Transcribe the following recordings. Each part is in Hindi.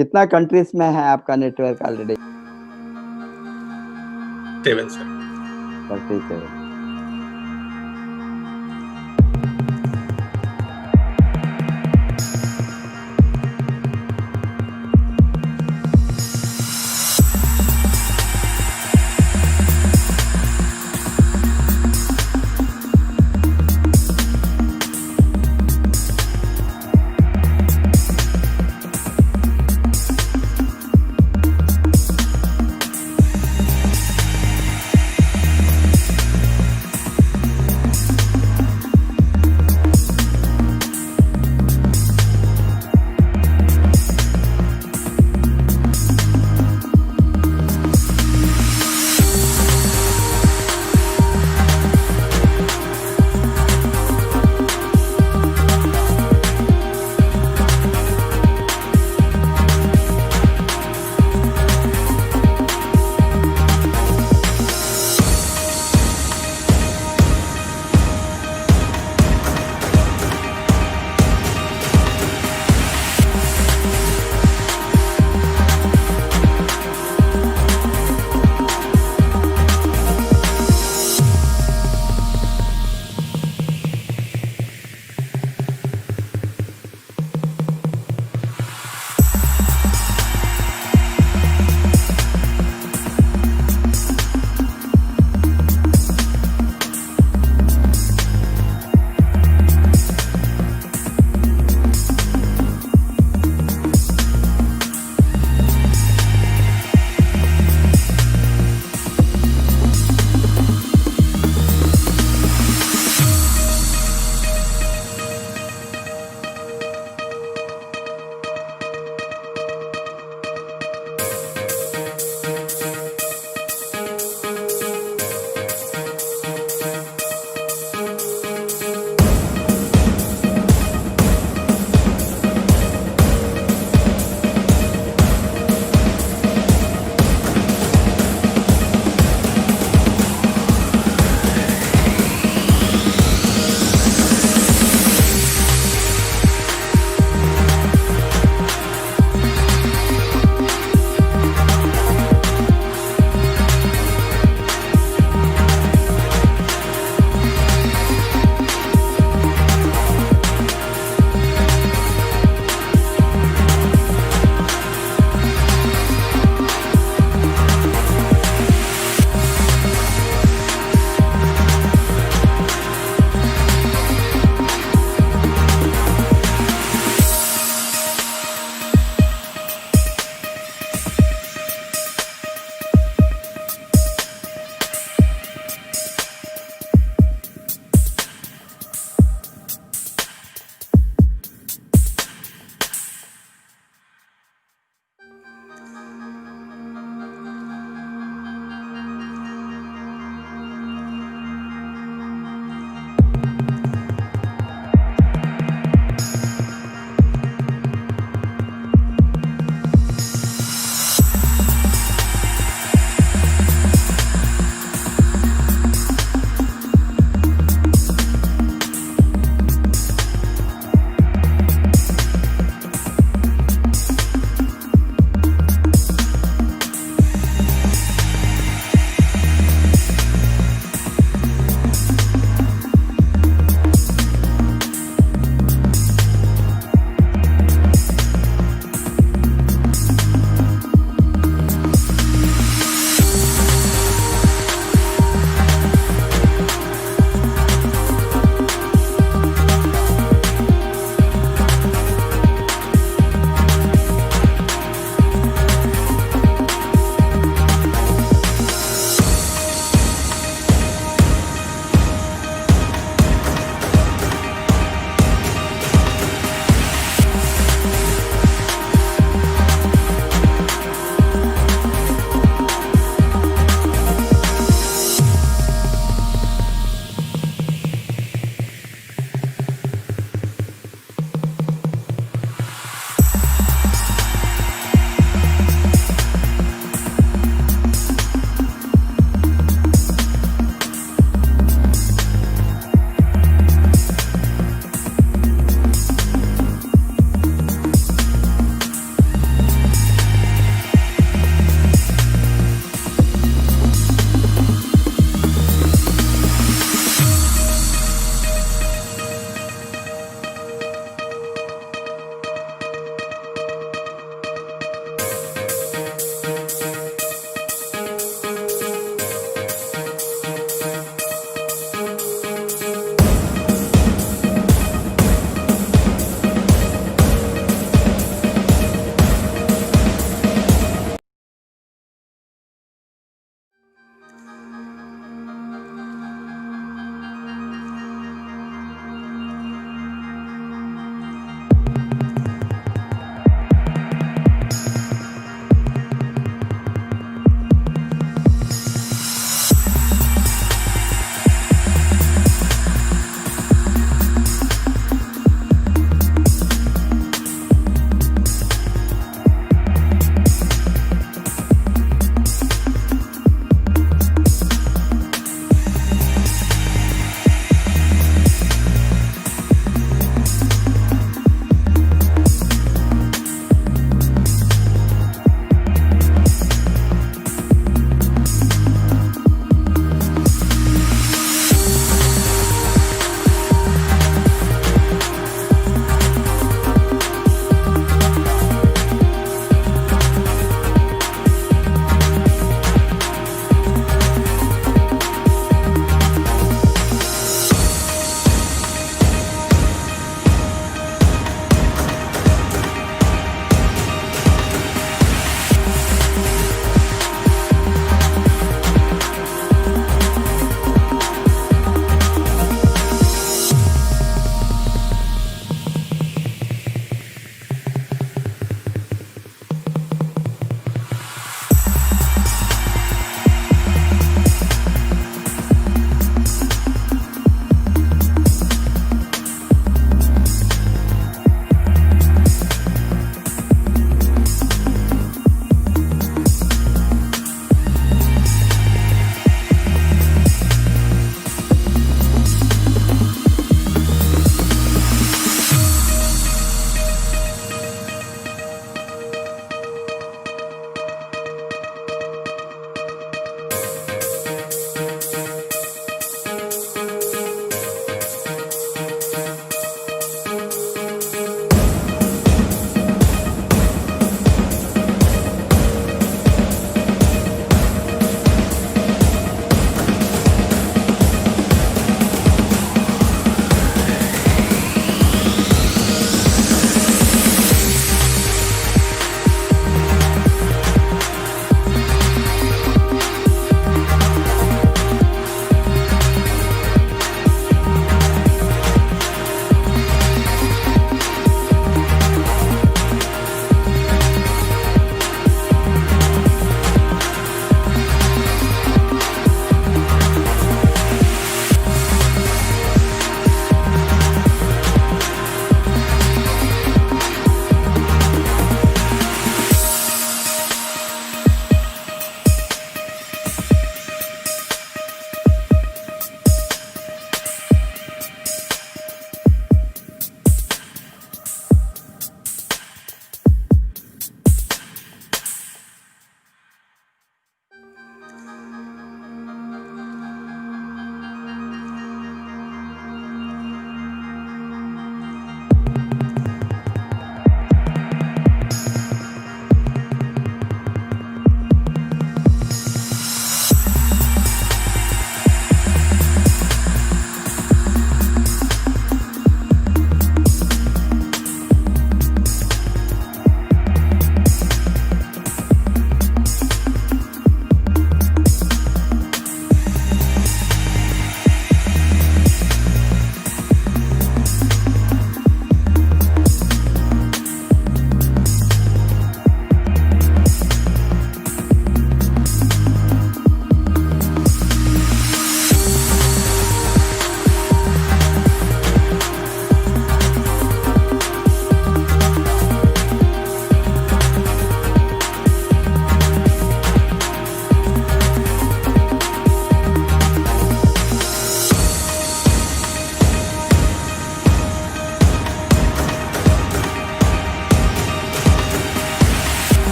कितना कंट्रीज में है आपका network already? 7 sir. 37।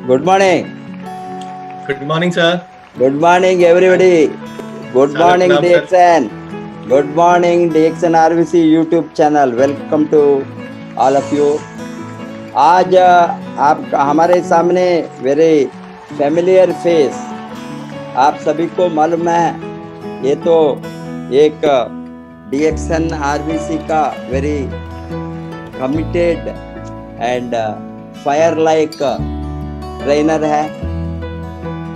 Good morning. Good morning, sir. Good morning, everybody. Good Sagar morning, Pranam, sir. DXN. Good morning, DXN RVC YouTube channel. Welcome to all of you. आज आप हमारे सामने वेरी फेमिलियर फेस, आप सभी को मालूम है, ये तो एक DXN RVC का very committed and fire like trainer है.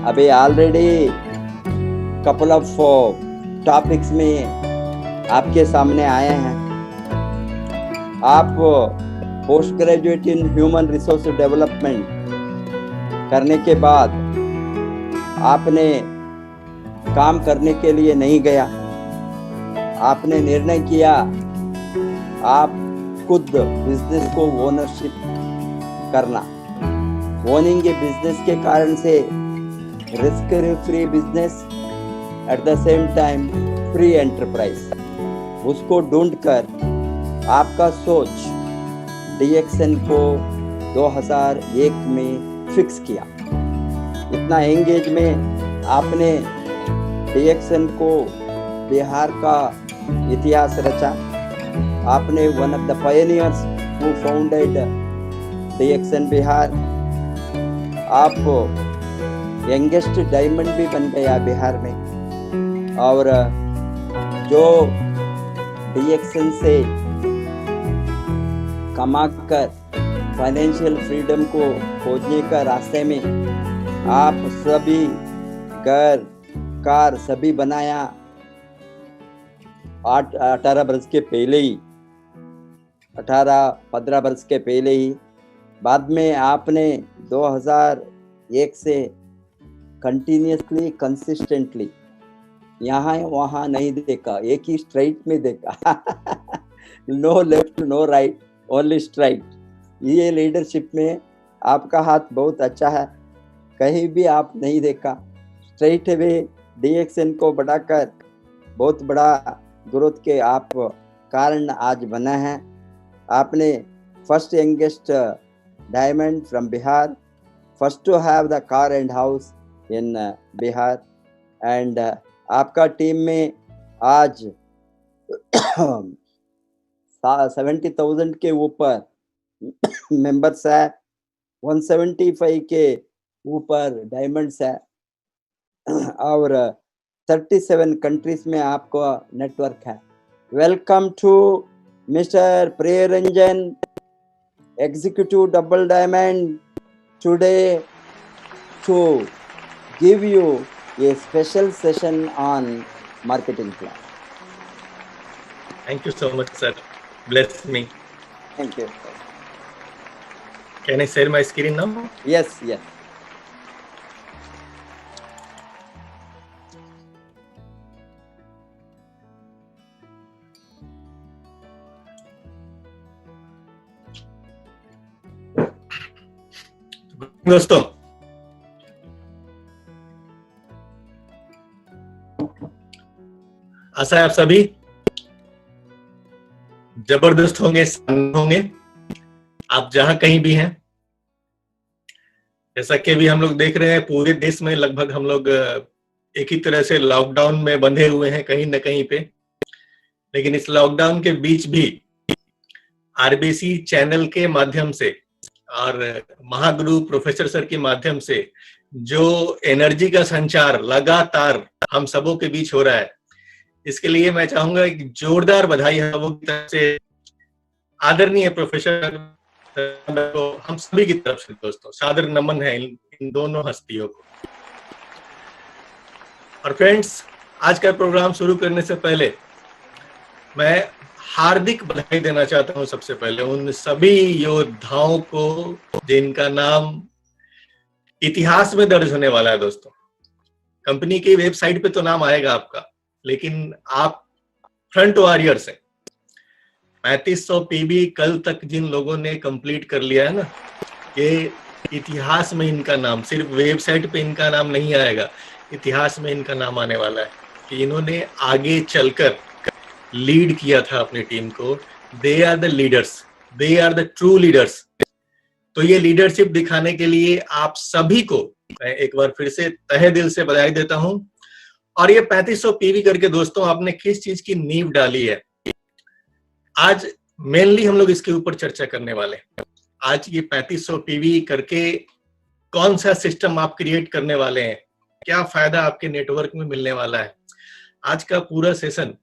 अभी ऑलरेडी कपल ऑफ टॉपिक्स में आपके सामने आए हैं. आप post graduate in human resource development करने के बाद आपने काम करने के लिए नहीं गया. आपने निर्णय किया आप खुद बिजनेस को ओनरशिप करना. ओनिंग ए बिजनेस के कारण से risk free business, at the same time free enterprise, उसको ढूंढकर आपका सोच DXN को 2001 में फिक्स किया. इतना एंगेज में आपने DXN को बिहार का इतिहास रचा. आपने one of the pioneers who founded DXN Bihar. आप यंगेस्ट डायमंड भी बन गया बिहार में. और जो DXN से कमाकर फाइनेंशियल फ्रीडम को खोजने का रास्ते में आप सभी घर कार सभी बनाया 18 वर्ष के पहले ही, 18-15 वर्ष के पहले ही. बाद में आपने 2001 से कंटिन्यूसली कंसिस्टेंटली यहाँ वहाँ नहीं देखा, एक ही स्ट्राइट में देखा. No left no right, only straight. ये लीडरशिप में आपका हाथ बहुत अच्छा है. कहीं भी आप नहीं देखा, स्ट्राइट वे DXN को बढ़ाकर बहुत बड़ा ग्रोथ के आप कारण आज बना है. आपने first youngest diamond from Bihar, first to have the car and house in Bihar. And आपका टीम में आज 70,000 के ऊपर मेंबर्स है, 175 के ऊपर डायमंड्स है, और 37 कंट्रीज में आपका नेटवर्क है. Welcome to mister Priyaranjan, executive double diamond, today to give you a special session on marketing plan. Thank you so much, sir. Bless me. Thank you. Can I share my screen now? Yes, yes. दोस्तों, आशा है आप सभी जबरदस्त होंगे, होंगे आप जहां कहीं भी हैं. जैसा कि अभी हम लोग देख रहे हैं, पूरे देश में लगभग हम लोग एक ही तरह से लॉकडाउन में बंधे हुए हैं कहीं न कहीं पे. लेकिन इस लॉकडाउन के बीच भी RBC चैनल के माध्यम से और महागुरु प्रोफेसर सर के माध्यम से जो एनर्जी का संचार लगातार हम सबों के बीच हो रहा है, इसके लिए मैं चाहूंगा एक जोरदार बधाई हम लोगों की तरफ से आदरणीय प्रोफेसर को हम सभी की तरफ से दोस्तों सादर नमन है इन दोनों हस्तियों को. और फ्रेंड्स, आज का प्रोग्राम शुरू करने से पहले मैं हार्दिक बधाई देना चाहता हूं सबसे पहले उन सभी योद्धाओं को जिनका नाम इतिहास में दर्ज होने वाला है. दोस्तों, कंपनी की वेबसाइट पे तो नाम आएगा आपका, लेकिन आप फ्रंट वॉरियर्स हैं. 3500 PB कल तक जिन लोगों ने कंप्लीट कर लिया है ना, ये इतिहास में इनका नाम, सिर्फ वेबसाइट पे इनका नाम नहीं आएगा, इतिहास में इनका नाम आने वाला है कि इन्होंने आगे चलकर लीड किया था अपनी टीम को. They are the leaders, they are the true leaders. तो ये लीडरशिप दिखाने के लिए आप सभी को मैं एक बार फिर से तहे दिल से बधाई देता हूं। और ये 3500 पीवी करके दोस्तों आपने किस चीज की नींव डाली है, आज मेनली हम लोग इसके ऊपर चर्चा करने वाले हैं। आज ये 3500 पीवी करके कौन सा सिस्टम आप क्रिएट करने वाले हैं, क्या फायदा आपके नेटवर्क में मिलने वाला है। आज का पूरा सेशन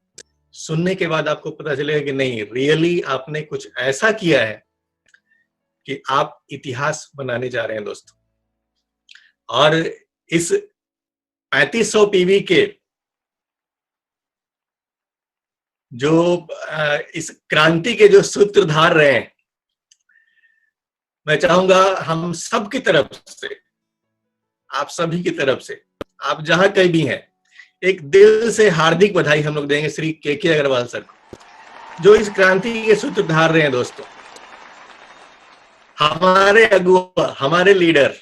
सुनने के बाद आपको पता चलेगा कि नहीं, रियली आपने कुछ ऐसा किया है कि आप इतिहास बनाने जा रहे हैं दोस्तों। और इस 3500 पीवी के जो इस क्रांति के जो सूत्रधार रहे हैं, मैं चाहूंगा हम सब की तरफ से, आप सभी की तरफ से, आप जहां कहीं भी हैं, एक दिल से हार्दिक बधाई हम लोग देंगे श्री के अग्रवाल सर को, जो इस क्रांति के सूत्रधार रहे हैं दोस्तों। हमारे अगुआ, हमारे लीडर,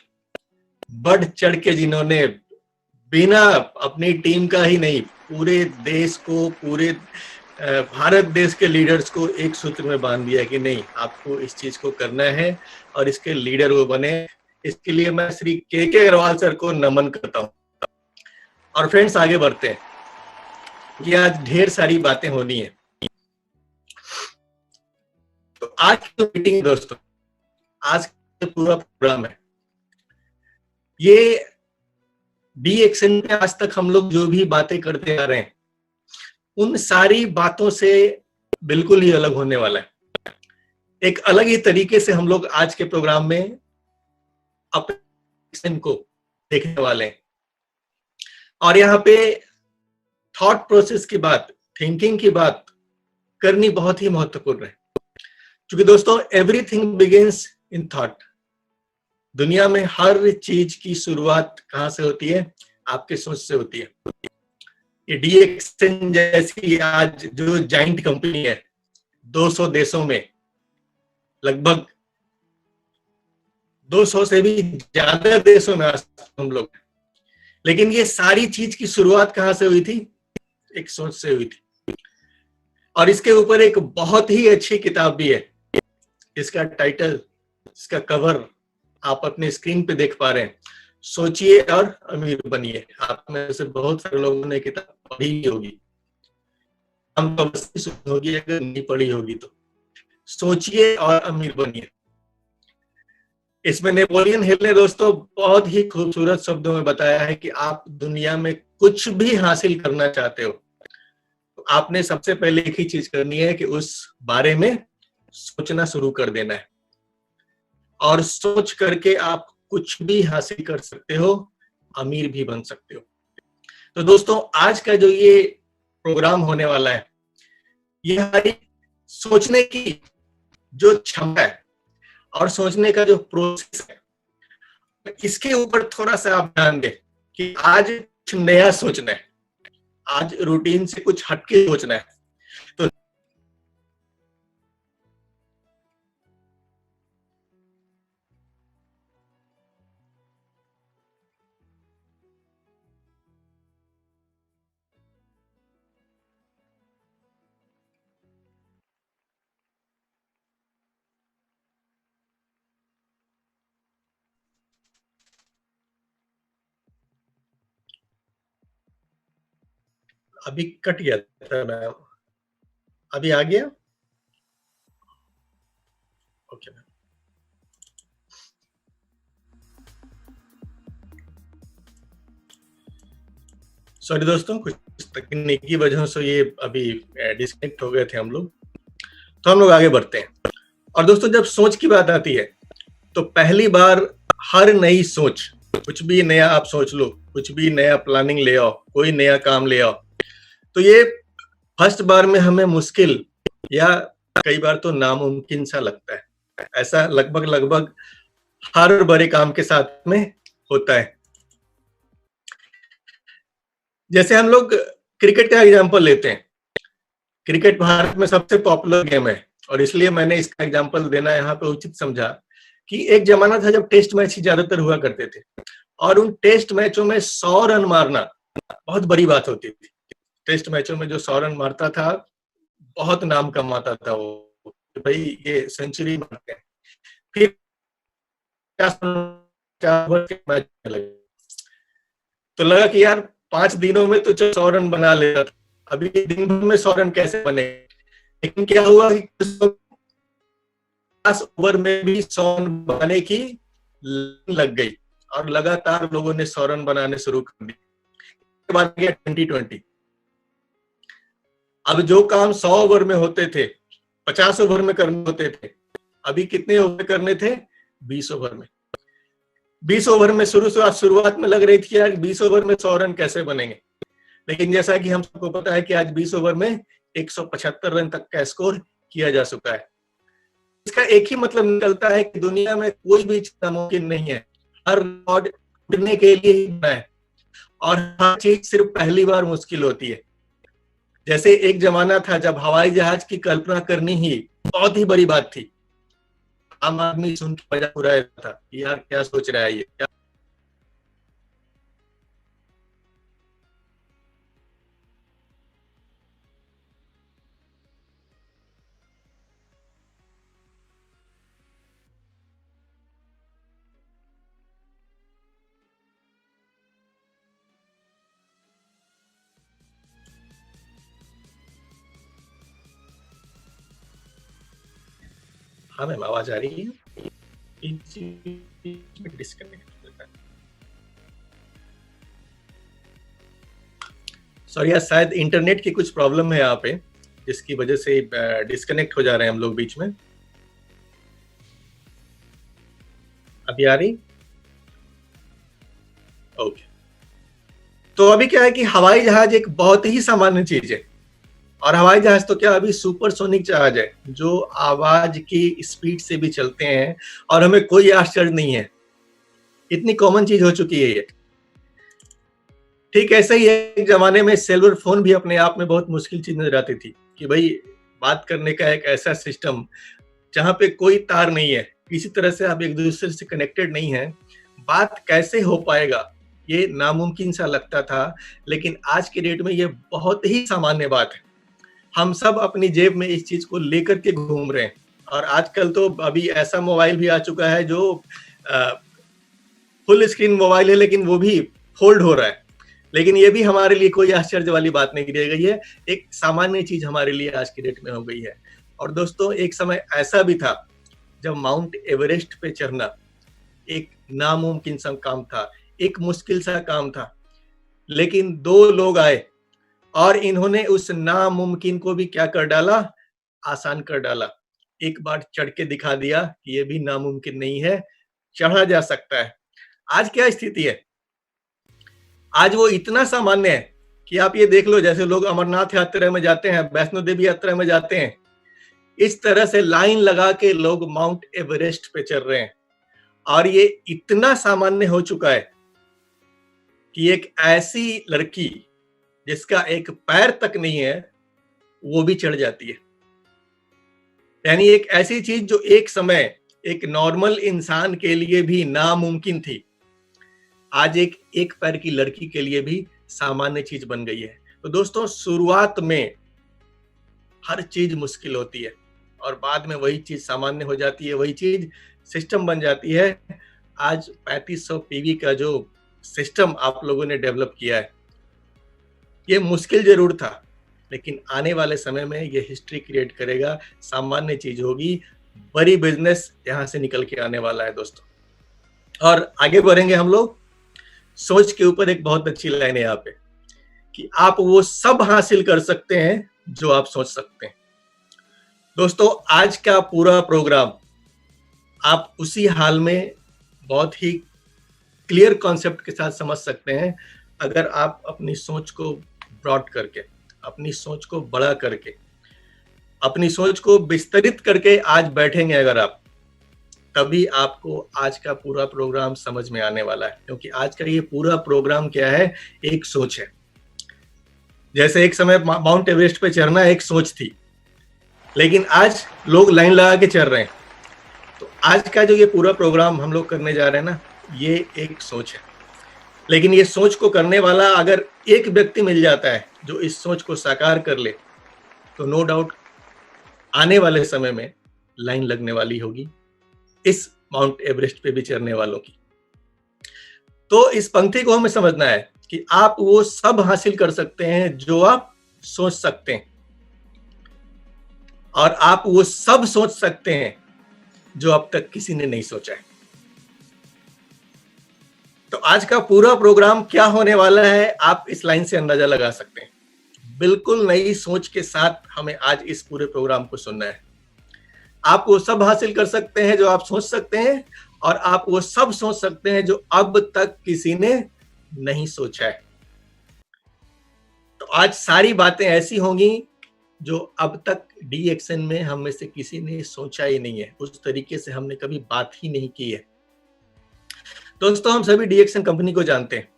बढ़ चढ़ के जिन्होंने बिना अपनी टीम का ही नहीं, पूरे देश को, पूरे भारत देश के लीडर्स को एक सूत्र में बांध दिया कि नहीं, आपको इस चीज को करना है और इसके लीडर वो बने। इसके लिए मैं श्री के अग्रवाल सर को नमन करता हूं। और फ्रेंड्स आगे बढ़ते हैं, ये आज ढेर सारी बातें होनी है। तो आज की जो मीटिंग है दोस्तों, आज का पूरा प्रोग्राम है, ये DXN में आज तक हम लोग जो भी बातें करते आ रहे हैं, उन सारी बातों से बिल्कुल ही अलग होने वाला है। एक अलग ही तरीके से हम लोग आज के प्रोग्राम में अपने को देखने वाले हैं। और यहाँ पे थॉट प्रोसेस की बात, थिंकिंग की बात करनी बहुत ही महत्वपूर्ण है, क्योंकि दोस्तों एवरीथिंग बिगिंस इन थॉट। दुनिया में हर चीज की शुरुआत कहां से होती है? आपके सोच से होती है। ये DXN जैसी आज जो जाइंट कंपनी है, 200 देशों में, लगभग 200 से भी ज्यादा देशों में हम लोग, लेकिन ये सारी चीज की शुरुआत कहां से हुई थी? एक सोच से हुई थी। और इसके ऊपर एक बहुत ही अच्छी किताब भी है, इसका टाइटल, इसका कवर आप अपने स्क्रीन पे देख पा रहे हैं, सोचिए और अमीर बनिए। आप में से बहुत सारे लोगों ने किताब पढ़ी होगी, हम तो सुनी होगी, अगर नहीं पढ़ी होगी तो। सोचिए और अमीर बनिए। इसमें नेपोलियन हिल ने दोस्तों बहुत ही खूबसूरत शब्दों में बताया है कि आप दुनिया में कुछ भी हासिल करना चाहते हो, तो आपने सबसे पहले एक ही चीज करनी है कि उस बारे में सोचना शुरू कर देना है। और सोच करके आप कुछ भी हासिल कर सकते हो, अमीर भी बन सकते हो। तो दोस्तों आज का जो ये प्रोग्राम होने वाला है, ये हमारी सोचने की जो क्षमता है और सोचने का जो प्रोसेस है, इसके ऊपर थोड़ा सा आप ध्यान दें कि आज कुछ नया सोचना है, आज रूटीन से कुछ हटके सोचना है। तो अभी कट गया था, मैं अभी आ गया। ओके, सॉरी दोस्तों, कुछ तकनीकी वजहों से ये अभी डिस्कनेक्ट हो गए थे हम लोग। तो हम लोग आगे बढ़ते हैं। और दोस्तों जब सोच की बात आती है, तो पहली बार हर नई सोच, कुछ भी नया आप सोच लो, कुछ भी नया प्लानिंग ले आओ, कोई नया काम ले आओ, तो ये फर्स्ट बार में हमें मुश्किल या कई बार तो नामुमकिन सा लगता है। ऐसा लगभग हर बड़े काम के साथ में होता है। जैसे हम लोग क्रिकेट का एग्जांपल लेते हैं, क्रिकेट भारत में सबसे पॉपुलर गेम है, और इसलिए मैंने इसका एग्जांपल देना यहाँ पे उचित समझा कि एक जमाना था जब टेस्ट मैच ही ज्यादातर हुआ करते थे, और उन टेस्ट मैचों में 100 रन मारना बहुत बड़ी बात होती थी। टेस्ट मैचों में जो 100 रन मारता था, बहुत नाम कमाता था वो, भाई ये सेंचुरी मारते हैं। फिर 50 के मैच लगे, तो लगा कि यार 5 दिनों में तो 100 रन बना लेगा, अभी दिन भर में 100 रन कैसे बने। लेकिन क्या हुआ कि 50 ओवर में भी 100 रन बनाने की लग गई और लगातार लोगों ने 100 रन बनाने शुरू कर दिए। उसके बाद गया 2020। अब जो काम 100 ओवर में होते थे, 50 ओवर में करने होते थे, अभी कितने ओवर करने थे? 20 ओवर में। 20 ओवर में शुरुआत में लग रही थी यार 20 ओवर में 100 रन कैसे बनेंगे, लेकिन जैसा कि हम सबको पता है कि आज 20 ओवर में 175 रन तक का स्कोर किया जा चुका है। इसका एक ही मतलब निकलता है कि दुनिया में कोई भी चीज नामुमकिन नहीं है, हर रिकॉर्ड टूटने के लिए ही बना है और हर चीज सिर्फ पहली बार मुश्किल होती है। जैसे एक जमाना था जब हवाई जहाज की कल्पना करनी ही बहुत ही बड़ी बात थी, आम आदमी सुन के मजाक उड़ाया था, यार क्या सोच रहा है ये, क्या हाँ मैम आवाज आ रही है? डिस्कनेक्ट, सॉरी यार, शायद इंटरनेट की कुछ प्रॉब्लम है यहाँ पे, जिसकी वजह से डिस्कनेक्ट हो जा रहे हैं हम लोग बीच में। अभी आ रही? ओके। तो अभी क्या है कि हवाई जहाज एक बहुत ही सामान्य चीज है, और हवाई जहाज तो क्या अभी सुपरसोनिक जहाज है जो आवाज की स्पीड से भी चलते हैं और हमें कोई आश्चर्य नहीं है, इतनी कॉमन चीज हो चुकी है ये। ठीक ऐसे ही एक जमाने में सेलुलर फोन भी अपने आप में बहुत मुश्किल चीज नजर आती थी कि भाई बात करने का एक ऐसा सिस्टम जहां पे कोई तार नहीं है, किसी तरह से आप एक दूसरे से कनेक्टेड नहीं है, बात कैसे हो पाएगा, ये नामुमकिन सा लगता था। लेकिन आज के डेट में ये बहुत ही सामान्य बात है, हम सब अपनी जेब में इस चीज को लेकर के घूम रहे हैं। और आजकल तो अभी ऐसा मोबाइल भी आ चुका है जो फुल स्क्रीन मोबाइल है, लेकिन वो भी फोल्ड हो रहा है। लेकिन ये भी हमारे लिए कोई आश्चर्य वाली बात नहीं रह गई है, एक सामान्य चीज हमारे लिए आज की डेट में हो गई है। और दोस्तों एक समय ऐसा भी था जब माउंट एवरेस्ट पे चढ़ना एक नामुमकिन सा काम था, एक मुश्किल सा काम था, लेकिन 2 लोग आए और इन्होंने उस नामुमकिन को भी क्या कर डाला, आसान कर डाला। एक बार चढ़ के दिखा दिया कि ये भी नामुमकिन नहीं है, चढ़ा जा सकता है। आज क्या स्थिति है? आज वो इतना सामान्य है कि आप ये देख लो, जैसे लोग अमरनाथ यात्रा में जाते हैं, वैष्णो देवी यात्रा में जाते हैं, इस तरह से लाइन लगा के लोग माउंट एवरेस्ट पे चढ़ रहे हैं। और ये इतना सामान्य हो चुका है कि एक ऐसी लड़की जिसका एक पैर तक नहीं है वो भी चढ़ जाती है। यानी एक ऐसी चीज जो एक समय एक नॉर्मल इंसान के लिए भी नामुमकिन थी, आज एक पैर की लड़की के लिए भी सामान्य चीज बन गई है। तो दोस्तों शुरुआत में हर चीज मुश्किल होती है और बाद में वही चीज सामान्य हो जाती है, वही चीज सिस्टम बन जाती है। आज 3500 पीवी का जो सिस्टम आप लोगों ने डेवलप किया है, ये मुश्किल जरूर था, लेकिन आने वाले समय में ये हिस्ट्री क्रिएट करेगा, सामान्य चीज होगी, बड़ी बिजनेस यहाँ से निकल के आने वाला है दोस्तों। और आगे बढ़ेंगे हम लोग। सोच के ऊपर एक बहुत अच्छी लाइन है यहाँ पे कि आप वो सब हासिल कर सकते हैं जो आप सोच सकते हैं। दोस्तों आज का पूरा प्रोग्राम आप उसी हाल में बहुत ही क्लियर कॉन्सेप्ट के साथ समझ सकते हैं अगर आप अपनी सोच को ब्रॉड करके, अपनी सोच को बड़ा करके, अपनी सोच को विस्तरित करके आज बैठेंगे अगर आप, तभी आपको आज का पूरा प्रोग्राम समझ में आने वाला है। क्योंकि आज का ये पूरा प्रोग्राम क्या है, एक सोच है। जैसे एक समय माउंट एवरेस्ट पे चढ़ना एक सोच थी, लेकिन आज लोग लाइन लगा के चढ़ रहे हैं। तो आज का जो ये पूरा प्रोग्राम हम लोग करने जा रहे हैं ना, ये एक सोच है। लेकिन ये सोच को करने वाला अगर एक व्यक्ति मिल जाता है जो इस सोच को साकार कर ले, तो नो डाउट आने वाले समय में लाइन लगने वाली होगी। इस माउंट एवरेस्ट पे भी चढ़ने वालों की। तो इस पंक्ति को हमें समझना है कि आप वो सब हासिल कर सकते हैं जो आप सोच सकते हैं, और आप वो सब सोच सकते हैं जो अब तक किसी ने नहीं सोचा है। तो आज का पूरा प्रोग्राम क्या होने वाला है, आप इस लाइन से अंदाजा लगा सकते हैं। बिल्कुल नई सोच के साथ हमें आज इस पूरे प्रोग्राम को सुनना है। आप वो सब हासिल कर सकते हैं जो आप सोच सकते हैं, और आप वो सब सोच सकते हैं जो अब तक किसी ने नहीं सोचा है। तो आज सारी बातें ऐसी होंगी जो अब तक डीएक्सएन में हम में से किसी ने सोचा ही नहीं है, उस तरीके से हमने कभी बात ही नहीं की है। दोस्तों, हम सभी डीएक्सएन कंपनी को जानते हैं।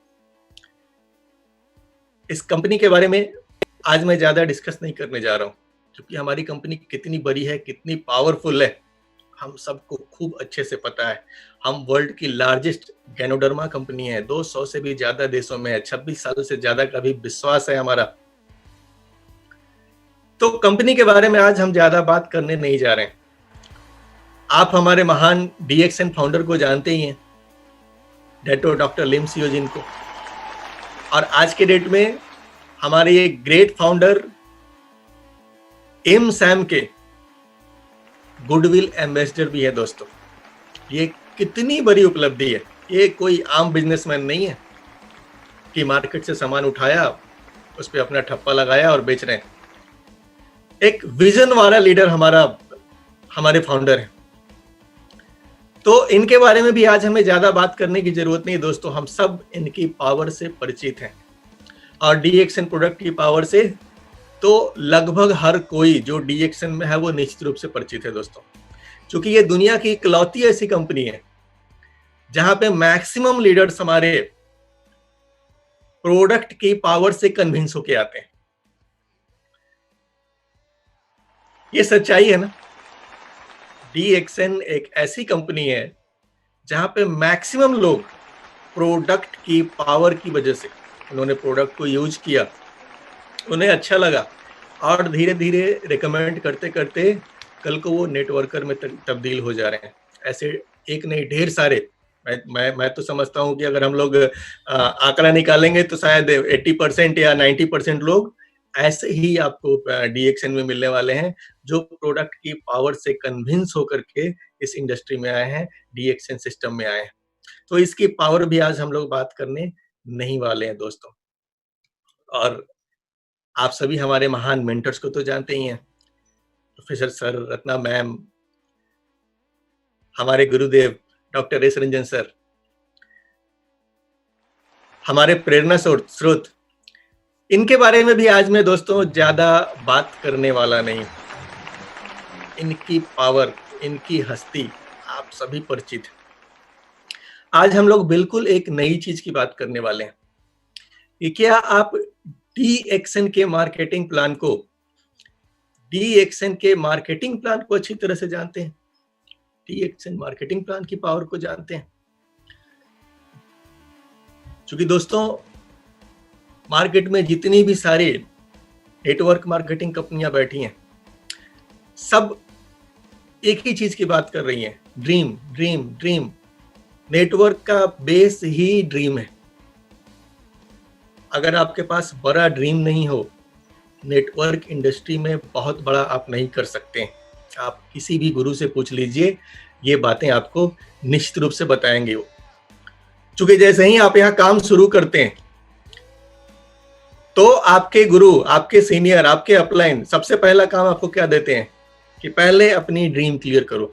इस कंपनी के बारे में आज मैं ज्यादा डिस्कस नहीं करने जा रहा हूं, क्योंकि हमारी कंपनी कितनी बड़ी है, कितनी पावरफुल है, हम सबको खूब अच्छे से पता है। हम वर्ल्ड की लार्जेस्ट गैनोडर्मा कंपनी है, 200 से भी ज्यादा देशों में है, 26 सालों से ज्यादा का भी विश्वास है हमारा। तो कंपनी के बारे में आज हम ज्यादा बात करने नहीं जा रहे हैं। आप हमारे महान डीएक्सएन फाउंडर को जानते ही हैं, डॉक्टर लिम सियोजिन को, और आज के डेट में हमारे ये ग्रेट फाउंडर एम सैम के गुडविल एम्बेसडर भी है। दोस्तों, ये कितनी बड़ी उपलब्धि है। ये कोई आम बिजनेसमैन नहीं है कि मार्केट से सामान उठाया, उस पर अपना ठप्पा लगाया और बेच रहे हैं। एक विजन वाला लीडर हमारे फाउंडर हैं। तो इनके बारे में भी आज हमें ज्यादा बात करने की जरूरत नहीं दोस्तों, हम सब इनकी पावर से परिचित हैं, और डीएक्सएन प्रोडक्ट की पावर से तो लगभग हर कोई जो डीएक्सएन में है वो निश्चित रूप से परिचित है दोस्तों, क्योंकि ये दुनिया की इकलौती ऐसी कंपनी है जहां पे मैक्सिमम लीडर्स हमारे प्रोडक्ट की पावर से कन्विंस होके आते हैं। ये सच्चाई है ना। डीएक्सएन एक ऐसी कंपनी है जहां पे मैक्सिमम लोग प्रोडक्ट की पावर की वजह से, उन्होंने प्रोडक्ट को यूज किया, उन्हें अच्छा लगा, और धीरे धीरे रिकमेंड करते करते कल को वो नेटवर्कर में तब्दील हो जा रहे हैं। ऐसे एक नहीं, ढेर सारे। मैं तो समझता हूं कि अगर हम लोग आंकड़ा निकालेंगे तो शायद 80% या 90% लोग ऐसे ही आपको डीएक्सएन में मिलने वाले हैं, जो प्रोडक्ट की पावर से कन्विंस होकर के इस इंडस्ट्री में आए हैं, डीएक्सएन सिस्टम में आए हैं। तो इसकी पावर भी आज हम लोग बात करने नहीं वाले हैं दोस्तों। और आप सभी हमारे महान मेंटर्स को तो जानते ही हैं, प्रोफेसर सर, रत्ना मैम, हमारे गुरुदेव डॉक्टर एस रंजन सर, हमारे प्रेरणा स्रोत। इनके बारे में भी आज मैं दोस्तों ज्यादा बात करने वाला नहीं। इनकी पावर, इनकी हस्ती आप सभी परिचित हैं। आज हम लोग बिल्कुल एक नई चीज की बात करने वाले हैं कि क्या आप डीएक्सएन के मार्केटिंग प्लान को अच्छी तरह से जानते हैं? डीएक्सएन मार्केटिंग प्लान की पावर को जानते हैं? क्योंकि दोस्तों, मार्केट में जितनी भी सारी नेटवर्क मार्केटिंग कंपनियां बैठी हैं, सब एक ही चीज की बात कर रही हैं, ड्रीम ड्रीम ड्रीम। नेटवर्क का बेस ही ड्रीम है। अगर आपके पास बड़ा ड्रीम नहीं हो, नेटवर्क इंडस्ट्री में बहुत बड़ा आप नहीं कर सकते। आप किसी भी गुरु से पूछ लीजिए, ये बातें आपको निश्चित रूप से बताएंगे वो। क्योंकि जैसे ही आप यहाँ काम शुरू करते हैं तो आपके गुरु, आपके सीनियर, आपके अपलाइन सबसे पहला काम आपको क्या देते हैं कि पहले अपनी ड्रीम क्लियर करो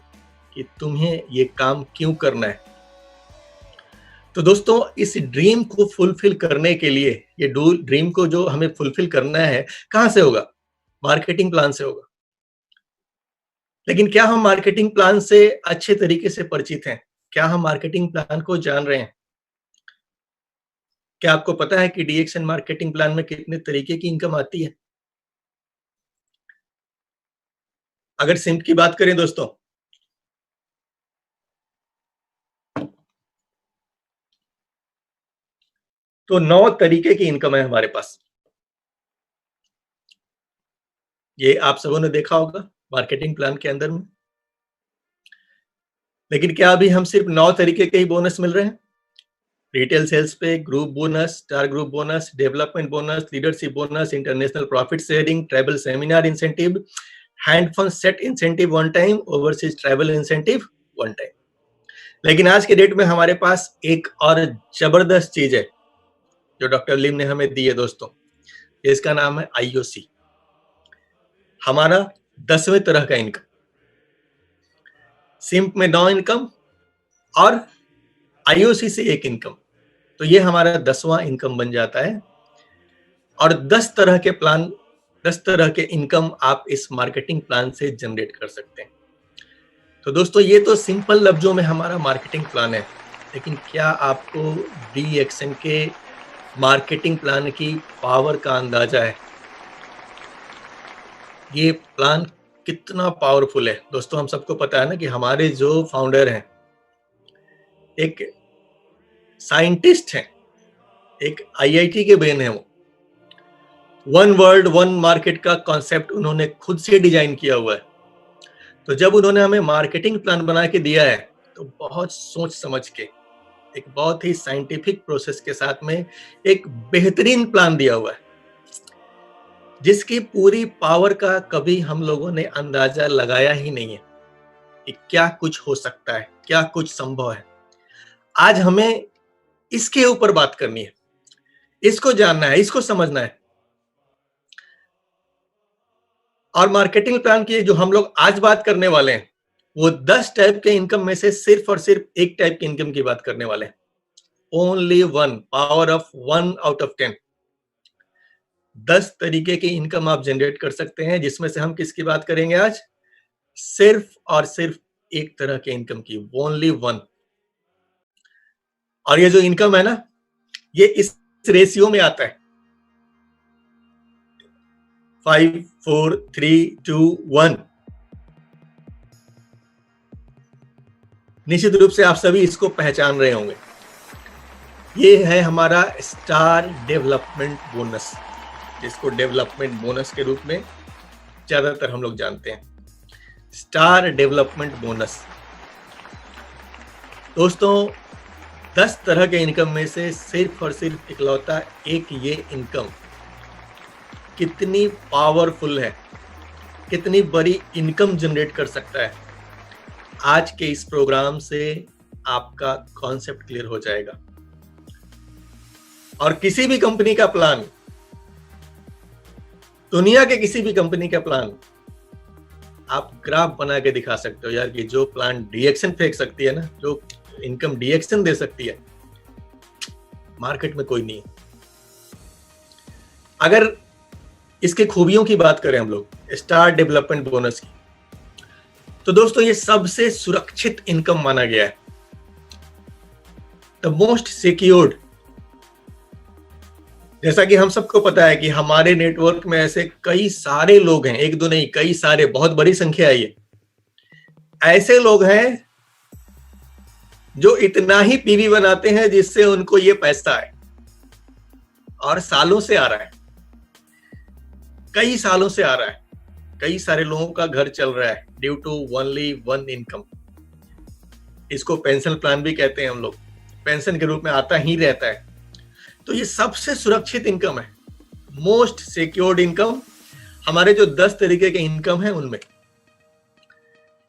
कि तुम्हें ये काम क्यों करना है। तो दोस्तों, इस ड्रीम को फुलफिल करने के लिए, ये ड्रीम को जो हमें फुलफिल करना है, कहां से होगा? मार्केटिंग प्लान से होगा। लेकिन क्या हम मार्केटिंग प्लान से अच्छे तरीके से परिचित हैं? क्या हम मार्केटिंग प्लान को जान रहे हैं? क्या आपको पता है कि डीएक्सएन मार्केटिंग प्लान में कितने तरीके की इनकम आती है? अगर सिम्प की बात करें दोस्तों, तो 9 तरीके की इनकम है हमारे पास। ये आप सबों ने देखा होगा मार्केटिंग प्लान के अंदर में। लेकिन क्या अभी हम सिर्फ 9 तरीके के ही बोनस मिल रहे हैं? रिटेल सेल्स पे, group bonus, star group bonus, development bonus, leadership bonus, international profit sharing, travel seminar incentive, hand fund set incentive one time, overseas travel incentive one time. लेकिन आज के डेट में हमारे पास एक और जबरदस्त चीज है जो डॉक्टर लिम ने हमें दी है दोस्तों। इसका नाम है IOC, हमारा 10वें तरह का इनकम। सिंप में 9 इनकम और IOC से 1 इनकम, तो ये हमारा 10वां इनकम बन जाता है। और 10 तरह के प्लान, 10 तरह के इनकम आप इस मार्केटिंग प्लान से जनरेट कर सकते हैं। तो दोस्तों ये तो सिंपल लफ्जों में हमारा मार्केटिंग प्लान है, लेकिन क्या आपको DXN के मार्केटिंग प्लान की पावर का अंदाजा है? ये प्लान कितना पावरफुल है दोस्तों। हम सबको पता है ना कि हमारे जो फाउंडर हैं एक साइंटिस्ट हैं, एक IIT के ब्रेन है। वो वन वर्ल्ड वन मार्केट का कॉन्सेप्ट उन्होंने खुद से डिजाइन किया हुआ है। तो जब उन्होंने हमें मार्केटिंग प्लान बना के दिया है तो बहुत सोच समझ के, एक बहुत ही साइंटिफिक प्रोसेस के साथ में एक बेहतरीन प्लान दिया हुआ है, जिसकी पूरी पावर का कभी हम लोगों ने अंदाजा लगाया ही नहीं है कि क्या कुछ हो सकता है, क्या कुछ संभव है। आज हमें इसके ऊपर बात करनी है, इसको जानना है, इसको समझना है। और मार्केटिंग प्लान की जो हम लोग आज बात करने वाले हैं वो 10 टाइप के इनकम में से सिर्फ और सिर्फ एक टाइप की इनकम की बात करने वाले हैं। Only one, power of 1 out of 10। 10 तरीके की इनकम आप जनरेट कर सकते हैं, जिसमें से हम किसकी बात करेंगे आज? सिर्फ और सिर्फ एक तरह के इनकम की, ओनली वन। और ये जो इनकम है ना, ये इस रेशियो में आता है 5, 4, 3, 2, 1। निश्चित रूप से आप सभी इसको पहचान रहे होंगे। ये है हमारा स्टार डेवलपमेंट बोनस, जिसको डेवलपमेंट बोनस के रूप में ज्यादातर हम लोग जानते हैं। स्टार डेवलपमेंट बोनस दोस्तों 10 तरह के इनकम में से सिर्फ और सिर्फ इकलौता एक ये इनकम कितनी पावरफुल है, कितनी बड़ी इनकम जनरेट कर सकता है। आज के इस प्रोग्राम से आपका कॉन्सेप्ट क्लियर हो जाएगा। और किसी भी कंपनी का प्लान, दुनिया के किसी भी कंपनी का प्लान आप ग्राफ बना के दिखा सकते हो यार कि जो प्लान DXN फेंक सकती है ना, जो इनकम DXN दे सकती है, मार्केट में कोई नहीं है। अगर इसके खूबियों की बात करें हम लोग स्टार डेवलपमेंट बोनस की, तो दोस्तों ये सबसे सुरक्षित इनकम माना गया है, द मोस्ट सिक्योर्ड। जैसा कि हम सबको पता है कि हमारे नेटवर्क में ऐसे कई सारे लोग हैं, एक दो नहीं, कई सारे, बहुत बड़ी संख्या है ये। ऐसे लोग हैं जो इतना ही PV बनाते हैं जिससे उनको ये पैसा है, और सालों से आ रहा है, कई सालों से आ रहा है। कई सारे लोगों का घर चल रहा है due to only one income. इसको पेंशन प्लान भी कहते हैं हम लोग, पेंशन के रूप में आता ही रहता है। तो ये सबसे सुरक्षित इनकम है, मोस्ट सिक्योर्ड इनकम, हमारे जो 10 तरीके के इनकम है उनमें।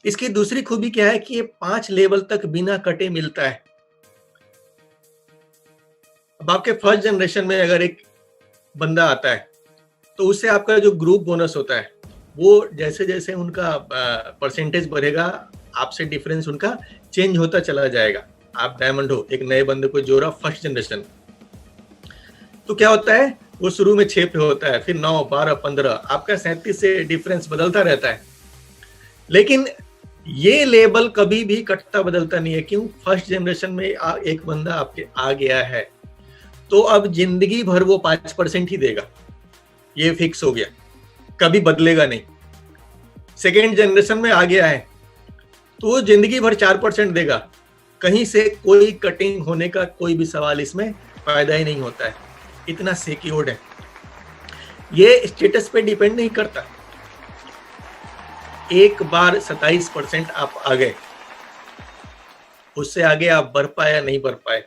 इसकी दूसरी खूबी क्या है कि ये 5 लेवल तक बिना कटे मिलता है। अब आपके फर्स्ट जनरेशन में अगर एक बंदा आता है तो उससे आपका जो ग्रुप बोनस होता है वो जैसे जैसे उनका परसेंटेज बढ़ेगा, आपसे डिफरेंस उनका चेंज होता चला जाएगा। आप डायमंड हो, एक नए बंदे को जोड़ा फर्स्ट जनरेशन, तो क्या होता है वो शुरू में 6 पे होता है, फिर 9, 12, 15, आपका 37 से डिफरेंस बदलता रहता है। लेकिन ये लेवल कभी भी कटता बदलता नहीं है। क्यों? फर्स्ट जनरेशन में एक बंदा आपके आ गया है तो अब जिंदगी भर वो 5% ही देगा, ये फिक्स हो गया, कभी बदलेगा नहीं। सेकेंड जनरेशन में आ गया है तो वो जिंदगी भर 4% देगा, कहीं से कोई कटिंग होने का कोई भी सवाल इसमें फायदा ही नहीं होता है, इतना सिक्योर्ड है। ये स्टेटस पे डिपेंड नहीं करता। एक बार 27% आप आ गए उससे आगे आप बढ़ पाए या नहीं बढ़ पाए,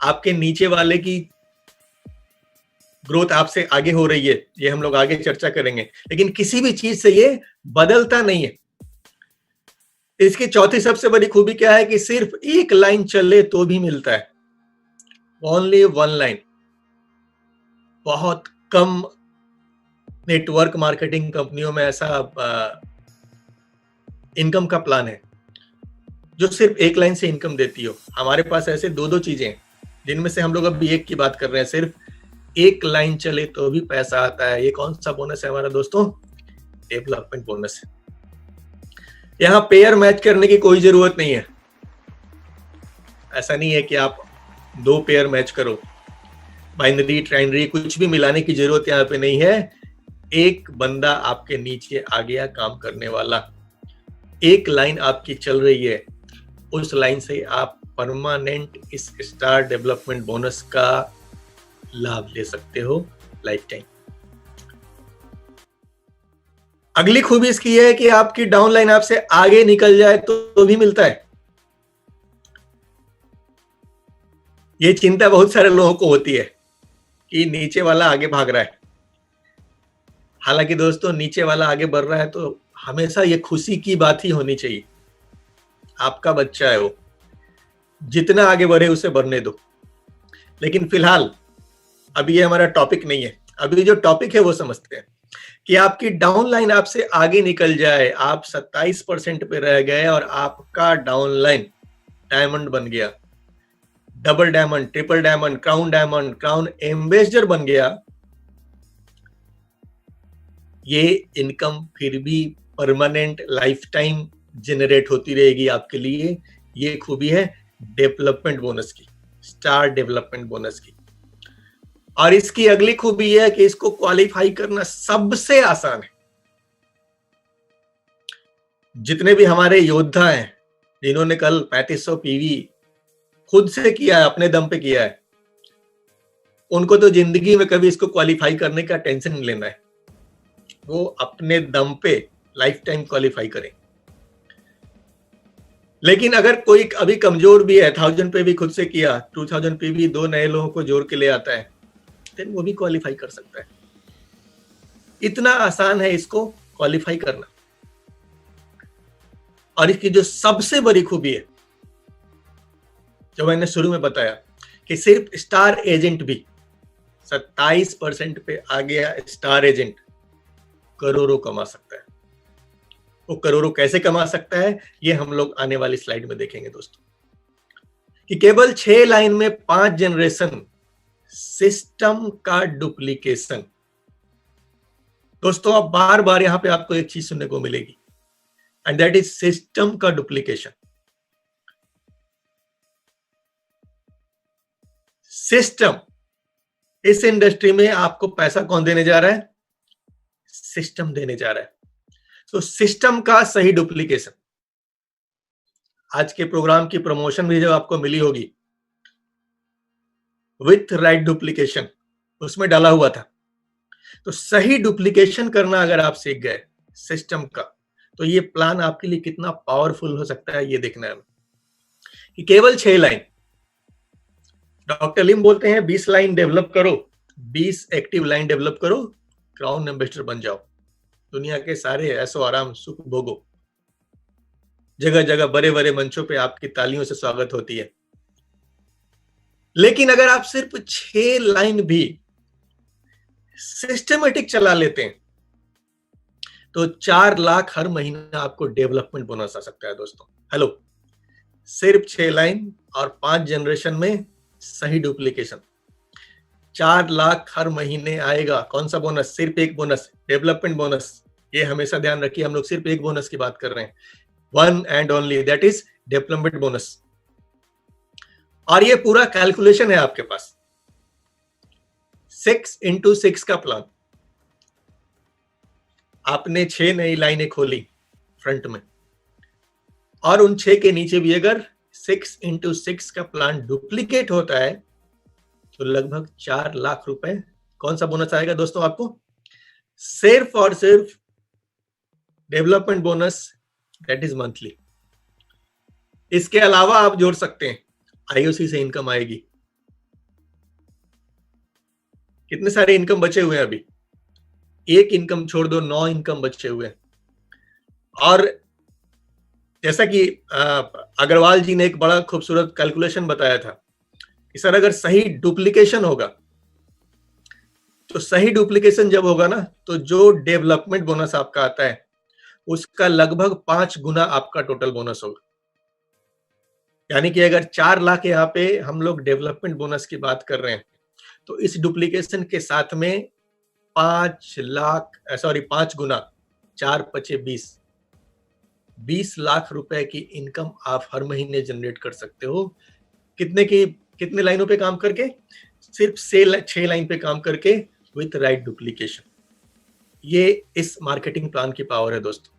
आपके नीचे वाले की ग्रोथ आपसे आगे हो रही है, ये हम लोग आगे चर्चा करेंगे, लेकिन किसी भी चीज से ये बदलता नहीं है। इसकी चौथी सबसे बड़ी खूबी क्या है कि सिर्फ एक लाइन चले तो भी मिलता है, ओनली वन लाइन। बहुत कम नेटवर्क मार्केटिंग कंपनियों में ऐसा इनकम का प्लान है जो सिर्फ एक लाइन से इनकम देती हो। हमारे पास ऐसे दो दो चीजें हैं जिनमें से हम लोग अभी एक की बात कर रहे हैं, सिर्फ एक लाइन चले तो भी पैसा आता है। ये कौन सा बोनस है हमारा दोस्तों? Development bonus. यहां पेयर मैच करने की कोई जरूरत नहीं है। ऐसा नहीं है कि आप दो पेयर मैच करो, बाइनरी ट्राइनरी कुछ भी मिलाने की जरूरत यहाँ पे नहीं है। एक बंदा आपके नीचे आ गया काम करने वाला, एक लाइन आपकी चल रही है, उस लाइन से आप परमानेंट इस स्टार डेवलपमेंट बोनस का लाभ ले सकते हो लाइफ टाइम। अगली खूबी इसकी है कि आपकी डाउनलाइन आपसे आगे निकल जाए तो भी मिलता है। ये चिंता बहुत सारे लोगों को होती है कि नीचे वाला आगे भाग रहा है। हालांकि दोस्तों नीचे वाला आगे बढ़ रहा है तो हमेशा ये खुशी की बात ही होनी चाहिए। आपका बच्चा है वो, जितना आगे बढ़े उसे बढ़ने दो। लेकिन फिलहाल अभी ये हमारा टॉपिक नहीं है। अभी जो टॉपिक है वो समझते हैं कि आपकी डाउनलाइन आपसे आगे निकल जाए, आप 27% पे रह गए और आपका डाउनलाइन डायमंड बन गया, double diamond, triple diamond, crown ambassador बन गया। ये इनकम फिर भी परमानेंट लाइफ टाइम जनरेट होती रहेगी आपके लिए। ये खूबी है डेवलपमेंट बोनस की, स्टार डेवलपमेंट बोनस की। और इसकी अगली खूबी है कि इसको क्वालिफाई करना सबसे आसान है। जितने भी हमारे योद्धा हैं जिन्होंने कल 3500 पीवी खुद से किया है, अपने दम पे किया है, उनको तो जिंदगी में कभी इसको क्वालिफाई करने का टेंशन नहीं लेना है। वो अपने दम पे लाइफ टाइम क्वालिफाई करें। लेकिन अगर कोई अभी कमजोर भी है, 1000 पे भी खुद से किया, 2000 पे भी 2 नए लोगों को जोड़ के ले आता है, देन वो भी क्वालिफाई कर सकता है। इतना आसान है इसको क्वालिफाई करना। और इसकी जो सबसे बड़ी खूबी है, जो मैंने शुरू में बताया कि सिर्फ स्टार एजेंट भी 27% पे आ गया, स्टार एजेंट करोड़ों कमा सकता है। वो करोड़ों कैसे कमा सकता है ये हम लोग आने वाली स्लाइड में देखेंगे दोस्तों। कि केवल 6 लाइन में 5 जनरेशन सिस्टम का डुप्लीकेशन। दोस्तों अब बार बार यहां पे आपको एक चीज सुनने को मिलेगी, एंड दैट इज सिस्टम का डुप्लीकेशन। सिस्टम, इस इंडस्ट्री में आपको पैसा कौन देने जा रहा है? सिस्टम देने जा रहा है। तो सिस्टम का सही डुप्लीकेशन। आज के प्रोग्राम की प्रमोशन भी जब आपको मिली होगी विथ राइट डुप्लीकेशन, उसमें डाला हुआ था। तो सही डुप्लीकेशन करना अगर आप सीख गए सिस्टम का, तो ये प्लान आपके लिए कितना पावरफुल हो सकता है ये देखना है। कि केवल 6 लाइन, डॉक्टर लिम बोलते हैं 20 लाइन डेवलप करो, 20 एक्टिव लाइन डेवलप करो, क्राउन एम्बेसडर बन जाओ, दुनिया के सारे ऐसो आराम सुख भोगो, जगह जगह बड़े बड़े मंचों पे आपकी तालियों से स्वागत होती है। लेकिन अगर आप सिर्फ 6 लाइन भी सिस्टमेटिक चला लेते हैं तो 4 लाख हर महीना आपको डेवलपमेंट बोनस आ सकता है दोस्तों। हेलो, सिर्फ 6 लाइन और 5 जनरेशन में सही डुप्लीकेशन, 4 लाख हर महीने आएगा। कौन सा बोनस? सिर्फ एक बोनस, डेवलपमेंट बोनस। ये हमेशा ध्यान रखिए, हम लोग सिर्फ एक बोनस की बात कर रहे हैं, one and only, that is development bonus. और ये पूरा कैलकुलेशन है आपके पास, 6 into 6 का प्लान। आपने 6 नई लाइनें खोली फ्रंट में, और उन 6 के नीचे भी अगर 6 into 6 का प्लान डुप्लीकेट होता है तो लगभग 4 लाख रुपए कौन सा बोनस आएगा दोस्तों आपको? सिर्फ और सिर्फ development bonus, that is monthly. इसके अलावा आप जोड़ सकते हैं, आईओसी से इनकम आएगी। कितने सारे इनकम बचे हुए हैं अभी? एक इनकम छोड़ दो, 9 इनकम बचे हुए हैं। और जैसा कि अग्रवाल जी ने एक बड़ा खूबसूरत कैलकुलेशन बताया था कि सर अगर सही डुप्लीकेशन होगा, तो सही डुप्लीकेशन जब होगा ना, तो जो डेवलपमेंट बोनस आपका आता है उसका लगभग 5 गुना आपका टोटल बोनस होगा। यानी कि अगर 4 लाख यहाँ पे हम लोग डेवलपमेंट बोनस की बात कर रहे हैं, तो इस डुप्लीकेशन के साथ में 5 गुना, 4 पचे 20 लाख रुपए की इनकम आप हर महीने जनरेट कर सकते हो। कितने लाइनों पे काम करके? सिर्फ 6 लाइन पे काम करके विथ राइट डुप्लीकेशन। ये इस मार्केटिंग प्लान की पावर है दोस्तों,